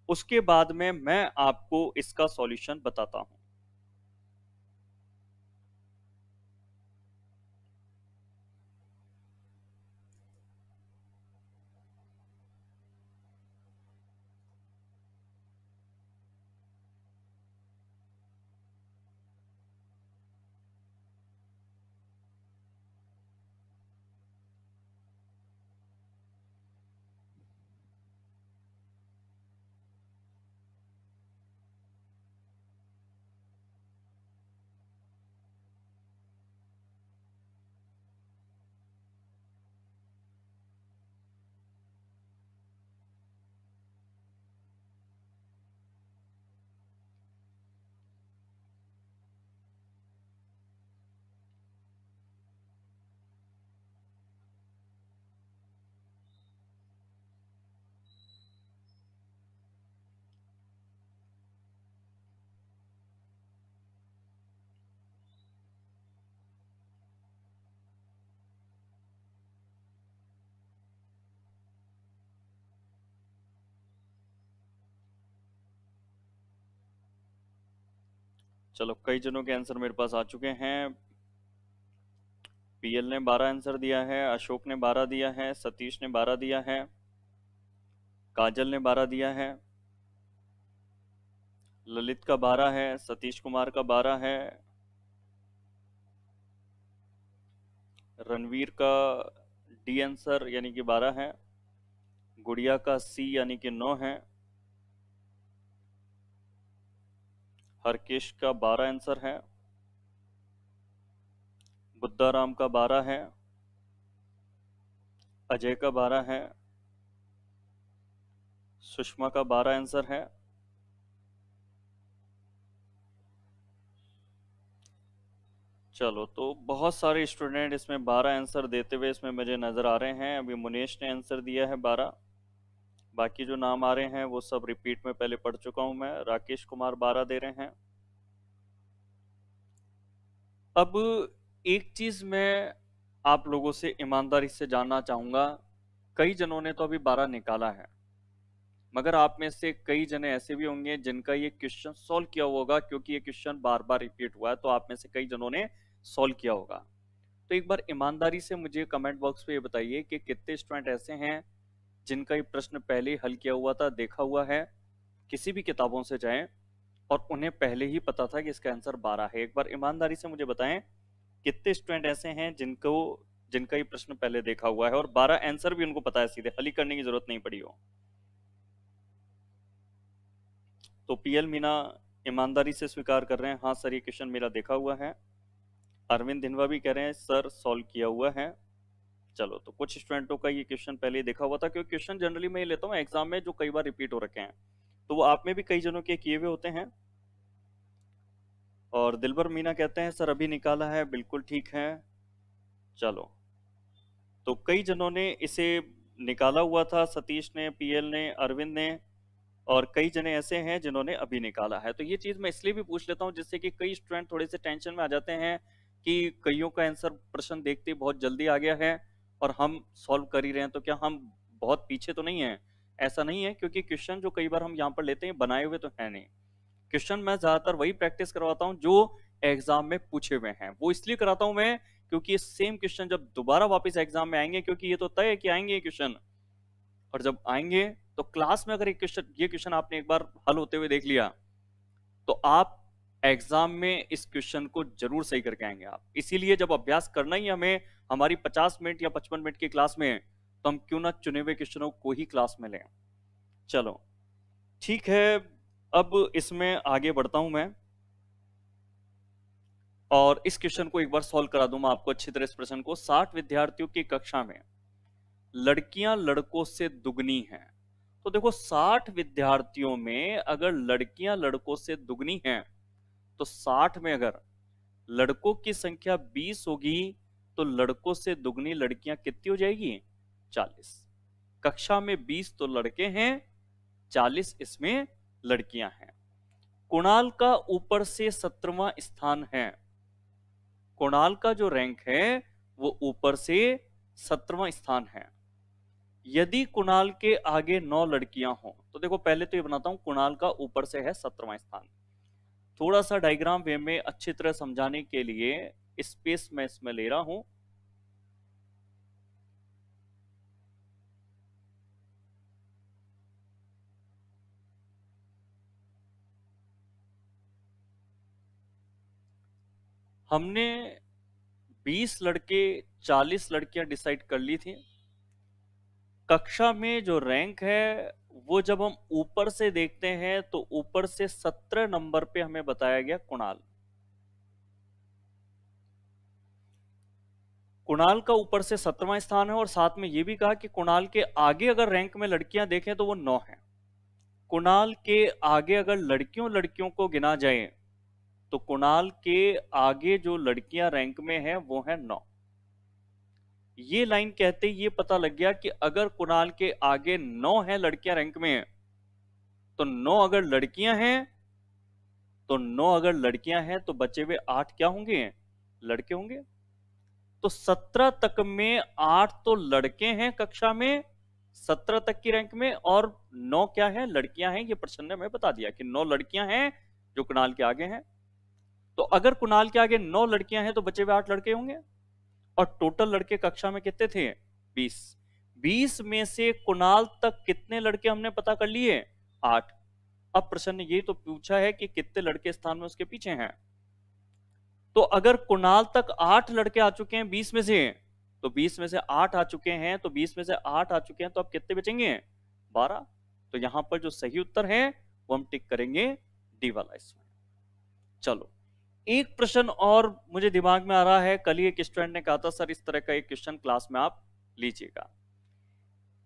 उसके बाद में मैं आपको इसका सॉल्यूशन बताता हूं। चलो कई जनों के आंसर मेरे पास आ चुके हैं। पीएल ने 12 आंसर दिया है, अशोक ने 12 दिया है, सतीश ने 12 दिया है, काजल ने 12 दिया है, ललित का 12 है, सतीश कुमार का 12 है, रणवीर का डी आंसर यानी कि 12 है, गुड़िया का सी यानी कि 9 है, हरकेश का 12 आंसर है, बुद्धाराम का 12 है, अजय का 12 है, सुषमा का 12 आंसर है, चलो तो बहुत सारे स्टूडेंट इसमें 12 आंसर देते हुए इसमें मुझे नज़र आ रहे हैं। अभी मुनेश ने आंसर दिया है 12। बाकी जो नाम आ रहे हैं वो सब रिपीट में पहले पढ़ चुका हूं मैं। राकेश कुमार 12 दे रहे हैं। अब एक चीज मैं आप लोगों से ईमानदारी से जानना चाहूंगा, कई जनों ने तो अभी 12 निकाला है, मगर आप में से कई जने ऐसे भी होंगे जिनका ये क्वेश्चन सॉल्व किया हुआ होगा, क्योंकि ये क्वेश्चन बार बार रिपीट हुआ है, तो आप में से कई जनों ने सॉल्व किया होगा। तो एक बार ईमानदारी से मुझे कमेंट बॉक्स पे ये बताइए कि कितने स्टूडेंट ऐसे हैं जिनका ये प्रश्न पहले ही हल किया हुआ था, देखा हुआ है, किसी भी किताबों से जाएं और उन्हें पहले ही पता था कि इसका आंसर 12 है। एक बार ईमानदारी से मुझे बताएं कितने स्टूडेंट ऐसे हैं जिनका ये प्रश्न पहले देखा हुआ है और 12 आंसर भी उनको पता है, सीधे हल ही करने की जरूरत नहीं पड़ी हो। तो पीएल मीना ईमानदारी से स्वीकार कर रहे हैं, हाँ सर ये क्वेश्चन मेरा देखा हुआ है। अरविंद धिनवा भी कह रहे हैं सर सॉल्व किया हुआ है। चलो तो कुछ स्टूडेंटों का ये क्वेश्चन पहले ही देखा हुआ था, क्योंकि क्वेश्चन जनरली मैं ये लेता हूँ एग्जाम में जो कई बार रिपीट हो रखे हैं, तो वो आप में भी कई जनों के किए हुए होते हैं। और दिलबर मीना कहते हैं सर अभी निकाला है, बिल्कुल ठीक है। चलो तो कई जनों ने इसे निकाला हुआ था, सतीश ने, पीएल ने, अरविंद ने, और कई जने ऐसे हैं जिन्होंने अभी निकाला है। तो ये चीज मैं इसलिए भी पूछ लेता हूँ जिससे कि कई स्टूडेंट थोड़े से टेंशन में आ जाते हैं कि कईयों का आंसर प्रश्न देखते ही बहुत जल्दी आ गया है और हम सॉल्व कर ही रहे हैं, तो क्या हम बहुत पीछे तो नहीं है? ऐसा नहीं है, क्योंकि क्वेश्चन जो कई बार हम यहाँ पर लेते हैं बनाए हुए तो है नहीं। क्वेश्चन मैं ज्यादातर वही प्रैक्टिस करवाता हूँ जो एग्जाम में पूछे हुए हैं। वो इसलिए कराता हूँ मैं क्योंकि ये सेम क्वेश्चन जब दोबारा वापस एग्जाम में आएंगे, क्योंकि ये तो तय है कि आएंगे ये क्वेश्चन, और जब आएंगे तो क्लास में अगर ये क्वेश्चन आपने एक बार हल होते हुए देख लिया तो आप एग्जाम में इस क्वेश्चन को जरूर सही करके आएंगे आप। इसीलिए जब अभ्यास करना ही हमें हमारी 50 मिनट या 55 मिनट की क्लास में, तो हम क्यों ना चुने हुए क्वेश्चनों को ही क्लास में लें। चलो ठीक है, अब इसमें आगे बढ़ता हूं मैं और इस क्वेश्चन को एक बार सॉल्व करा दूं मैं आपको अच्छी तरह। इस प्रश्न को, 60 विद्यार्थियों की कक्षा में लड़कियां लड़कों से दुगनी हैं। तो देखो 60 विद्यार्थियों में अगर लड़कियां लड़कों से दुगनी हैं, तो 60 में अगर लड़कों की संख्या 20 होगी तो लड़कों से दुगनी लड़कियां कितनी हो जाएगी? 40। कक्षा में 20 तो लड़के हैं, 40 इसमें लड़कियां हैं। कुणाल का ऊपर से 17वां स्थान है। कुणाल का जो रैंक है वो ऊपर से 17वां स्थान है। यदि कुणाल के आगे 9 लड़कियां हों, तो देखो पहले तो ये बनाता हूं, कुणाल का ऊपर से है 17वां स्थान। थोड़ा सा डायग्राम वे में अच्छी तरह समझाने के लिए स्पेस मैं इसमें ले रहा हूं। हमने 20 लड़के 40 लड़कियां डिसाइड कर ली थी। कक्षा में जो रैंक है वो जब हम ऊपर से देखते हैं तो ऊपर से 17 नंबर पे हमें बताया गया कुणाल। कुणाल का ऊपर से 17वां स्थान है और साथ में यह भी कहा कि कुणाल के आगे अगर रैंक में लड़कियां देखें तो वो 9 है। कुणाल के आगे अगर लड़कियों लड़कियों को गिना जाए तो कुणाल के आगे जो लड़कियां रैंक में है वो है 9। ये लाइन कहते ही ये पता लग गया कि अगर कुणाल के आगे 9 है लड़कियां रैंक में, तो 9 अगर लड़कियां हैं, तो 9 अगर लड़कियां हैं तो बचे हुए 8 क्या होंगे? लड़के होंगे। तो 17 तक में 8 तो लड़के हैं कक्षा में, 17 तक की रैंक में, और 9 क्या है? लड़कियां हैं। ये प्रश्न ने हमें बता दिया कि 9 लड़कियां हैं जो कुणाल के आगे हैं। तो अगर कुणाल के आगे 9 लड़कियां हैं तो बचे हुए 8 लड़के होंगे, और टोटल लड़के कक्षा में कितने थे? 20। 20 में से कुणाल तक कितने लड़के हमने पता कर लिए? 8। अब प्रश्न ने ये तो पूछा है कि कितने लड़के स्थान में उसके पीछे हैं। तो अगर कुणाल तक 8 लड़के आ चुके हैं 20 में से, तो 20 में से 8 आ चुके हैं, तो 20 में से 8 आ चुके हैं, तो अब कितने बचेंगे? 12। तो यहां पर जो सही उत्तर है वो हम टिक करेंगे डी वाला इसमें। चलो, एक प्रश्न और मुझे दिमाग में आ रहा है, कल ही एक स्टूडेंट ने कहा था सर इस तरह का एक क्वेश्चन क्लास में आप लीजिएगा।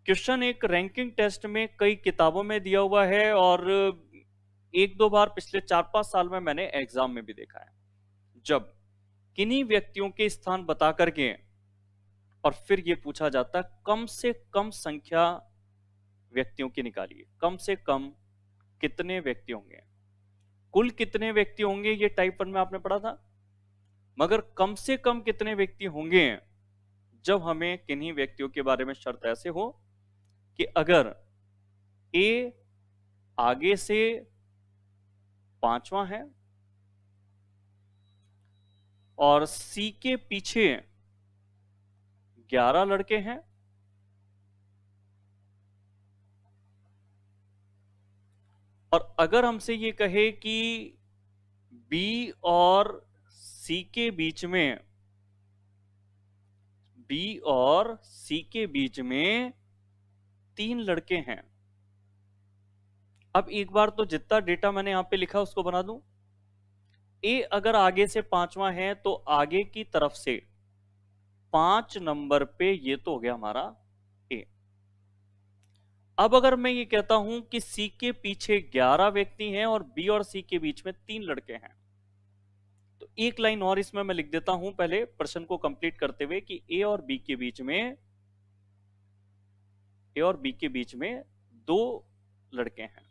क्वेश्चन एक रैंकिंग टेस्ट में कई किताबों में दिया हुआ है, और एक दो बार पिछले 4-5 साल में मैंने एग्जाम में भी देखा है, जब किन्हीं व्यक्तियों के स्थान बता करके और फिर यह पूछा जाता है कम से कम संख्या व्यक्तियों की निकालिए। कम से कम कितने व्यक्ति होंगे? कुल कितने व्यक्ति होंगे ये टाइप 1 में आपने पढ़ा था, मगर कम से कम कितने व्यक्ति होंगे जब हमें किन्हीं व्यक्तियों के बारे में शर्त ऐसे हो कि अगर ए आगे से 5वां है और सी के पीछे 11 लड़के हैं, और अगर हमसे ये कहे कि बी और सी के बीच में, बी और सी के बीच में 3 लड़के हैं। अब एक बार तो जितना डेटा मैंने यहां पे लिखा उसको बना दूं। ए अगर आगे से 5वां है तो आगे की तरफ से 5 नंबर पे ये तो हो गया हमारा ए। अब अगर मैं ये कहता हूं कि सी के पीछे 11 व्यक्ति हैं और बी और सी के बीच में 3 लड़के हैं, तो एक लाइन और इसमें मैं लिख देता हूं पहले प्रश्न को कंप्लीट करते हुए कि ए और बी के बीच में 2 लड़के हैं।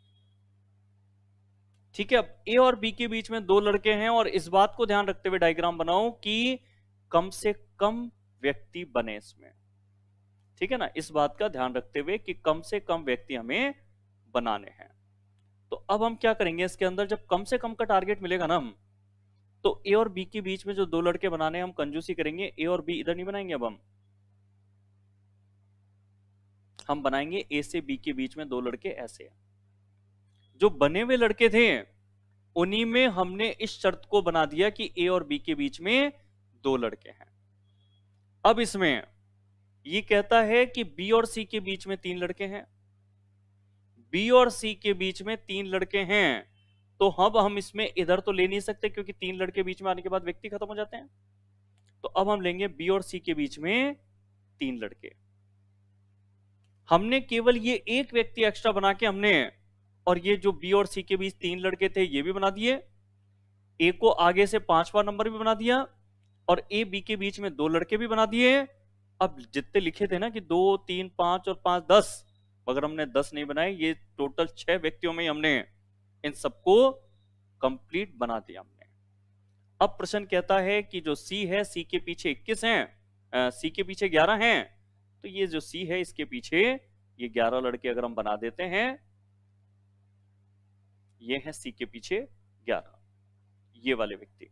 ठीक है, अब ए और बी के बीच में 2 लड़के हैं, और इस बात को ध्यान रखते हुए डायग्राम बनाओ कि कम से कम व्यक्ति बने इसमें। ठीक है ना, इस बात का ध्यान रखते हुए कि कम से कम व्यक्ति हमें बनाने हैं। तो अब हम क्या करेंगे, इसके अंदर जब कम से कम का टारगेट मिलेगा ना हम, तो ए और बी के बीच में जो 2 लड़के बनाने हैं हम कंजूसी करेंगे, ए और बी इधर नहीं बनाएंगे। अब हम बनाएंगे ए से बी के बीच में 2 लड़के ऐसे। जो बने हुए लड़के थे उन्हीं में हमने इस शर्त को बना दिया कि ए और बी के बीच में 2 लड़के हैं। अब इसमें ये कहता है कि बी और सी के बीच में 3 लड़के हैं, बी और सी के बीच में 3 लड़के हैं, तो अब हम इसमें इधर तो ले नहीं सकते क्योंकि 3 लड़के बीच में आने के बाद व्यक्ति खत्म हो जाते हैं। तो अब हम लेंगे बी और सी के बीच में 3 लड़के। हमने केवल ये एक व्यक्ति एक्स्ट्रा बना के हमने, और ये जो बी और सी के बीच 3 लड़के थे ये भी बना दिए, ए को आगे से 5वां नंबर भी बना दिया, और ए बी के बीच में 2 लड़के भी बना दिए। अब जितने लिखे थे ना कि 2 3 5 और 5 10, मगर हमने 10 नहीं बनाए, ये टोटल 6 व्यक्तियों में हमने इन सबको कंप्लीट बना दिया हमने। अब प्रश्न कहता है कि जो सी है, सी के पीछे 21 हैं, सी के पीछे 11 हैं, तो ये जो सी है इसके पीछे ये 11 लड़के अगर हम बना देते हैं, ये है सी के पीछे 11, ये वाले व्यक्ति,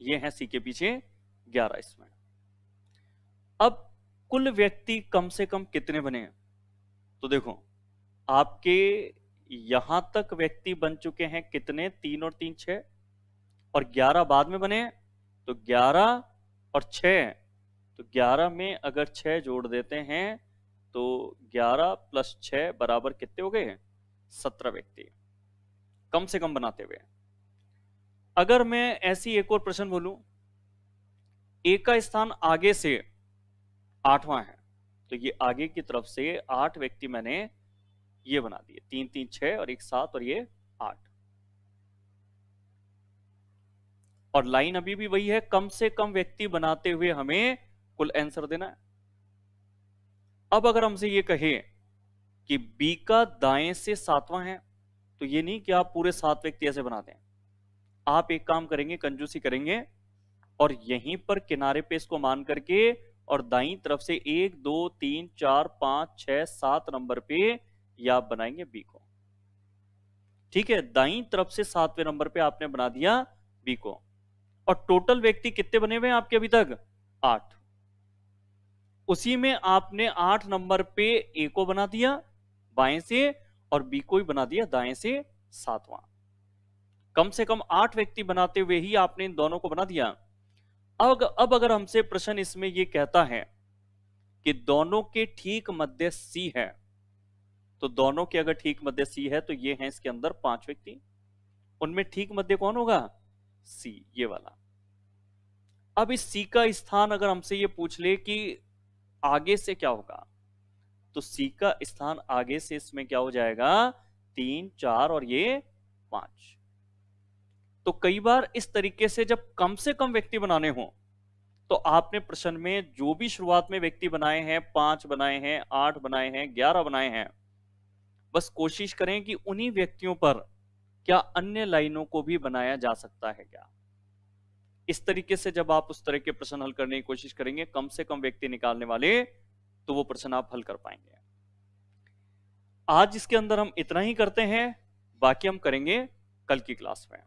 ये है सी के पीछे 11 इसमें। अब कुल व्यक्ति कम से कम कितने बने हैं? तो देखो आपके यहां तक व्यक्ति बन चुके हैं कितने, 3 और 3 6, और 11 बाद में बने, तो 11 और 6, तो 11 में अगर 6 जोड़ देते हैं तो 11 + 6 बराबर कितने हो गए? 17 व्यक्ति कम से कम बनाते हुए। अगर मैं ऐसी एक और प्रश्न बोलूं, ए का स्थान आगे से 8वां है, तो ये आगे की तरफ से 8 व्यक्ति मैंने ये बना दिए, 3 3 6 और 1 7 और ये 8, और लाइन अभी भी वही है, कम से कम व्यक्ति बनाते हुए हमें कुल आंसर देना है। अब अगर हमसे ये कहे कि बी का दाएं से 7वां है, तो ये नहीं कि आप पूरे 7 व्यक्ति ऐसे बना दें, आप एक काम करेंगे, कंजूसी करेंगे, और यहीं पर किनारे पे इसको मान करके और दाईं तरफ से 1 2 3 4 5 6 7 नंबर पे ये आप बनाएंगे बी को। ठीक है, दाईं तरफ से 7वें नंबर पे आपने बना दिया बी को, और टोटल व्यक्ति कितने बने हुए हैं आपके अभी तक? 8। उसी में आपने 8 नंबर पे ए को बना दिया बाएं से, और बी को भी बना दिया दाएं से 7वां। कम से कम 8 व्यक्ति बनाते हुए ही आपने इन दोनों को बना दिया। अब अगर हमसे प्रश्न इसमें यह कहता है कि दोनों के ठीक मध्य सी है, तो दोनों के अगर ठीक मध्य सी है तो ये हैं इसके अंदर 5 व्यक्ति, उनमें ठीक मध्य कौन होगा? सी, ये वाला। अब इस सी का स्थान अगर हमसे ये पूछ ले कि आगे से क्या होगा, तो सी का स्थान आगे से इसमें क्या हो जाएगा? 3, 4 और ये 5। तो कई बार इस तरीके से जब कम से कम व्यक्ति बनाने हो, तो आपने प्रश्न में जो भी शुरुआत में व्यक्ति बनाए हैं, 5 बनाए हैं, 8 बनाए हैं, 11 बनाए हैं, बस कोशिश करें कि उन्हीं व्यक्तियों पर क्या अन्य लाइनों को भी बनाया जा सकता है क्या। इस तरीके से जब आप उस तरह के प्रश्न हल करने की कोशिश करेंगे, कम से कम व्यक्ति निकालने वाले, तो वो प्रश्न आप हल कर पाएंगे। आज इसके अंदर हम इतना ही करते हैं, बाकी हम करेंगे कल की क्लास में।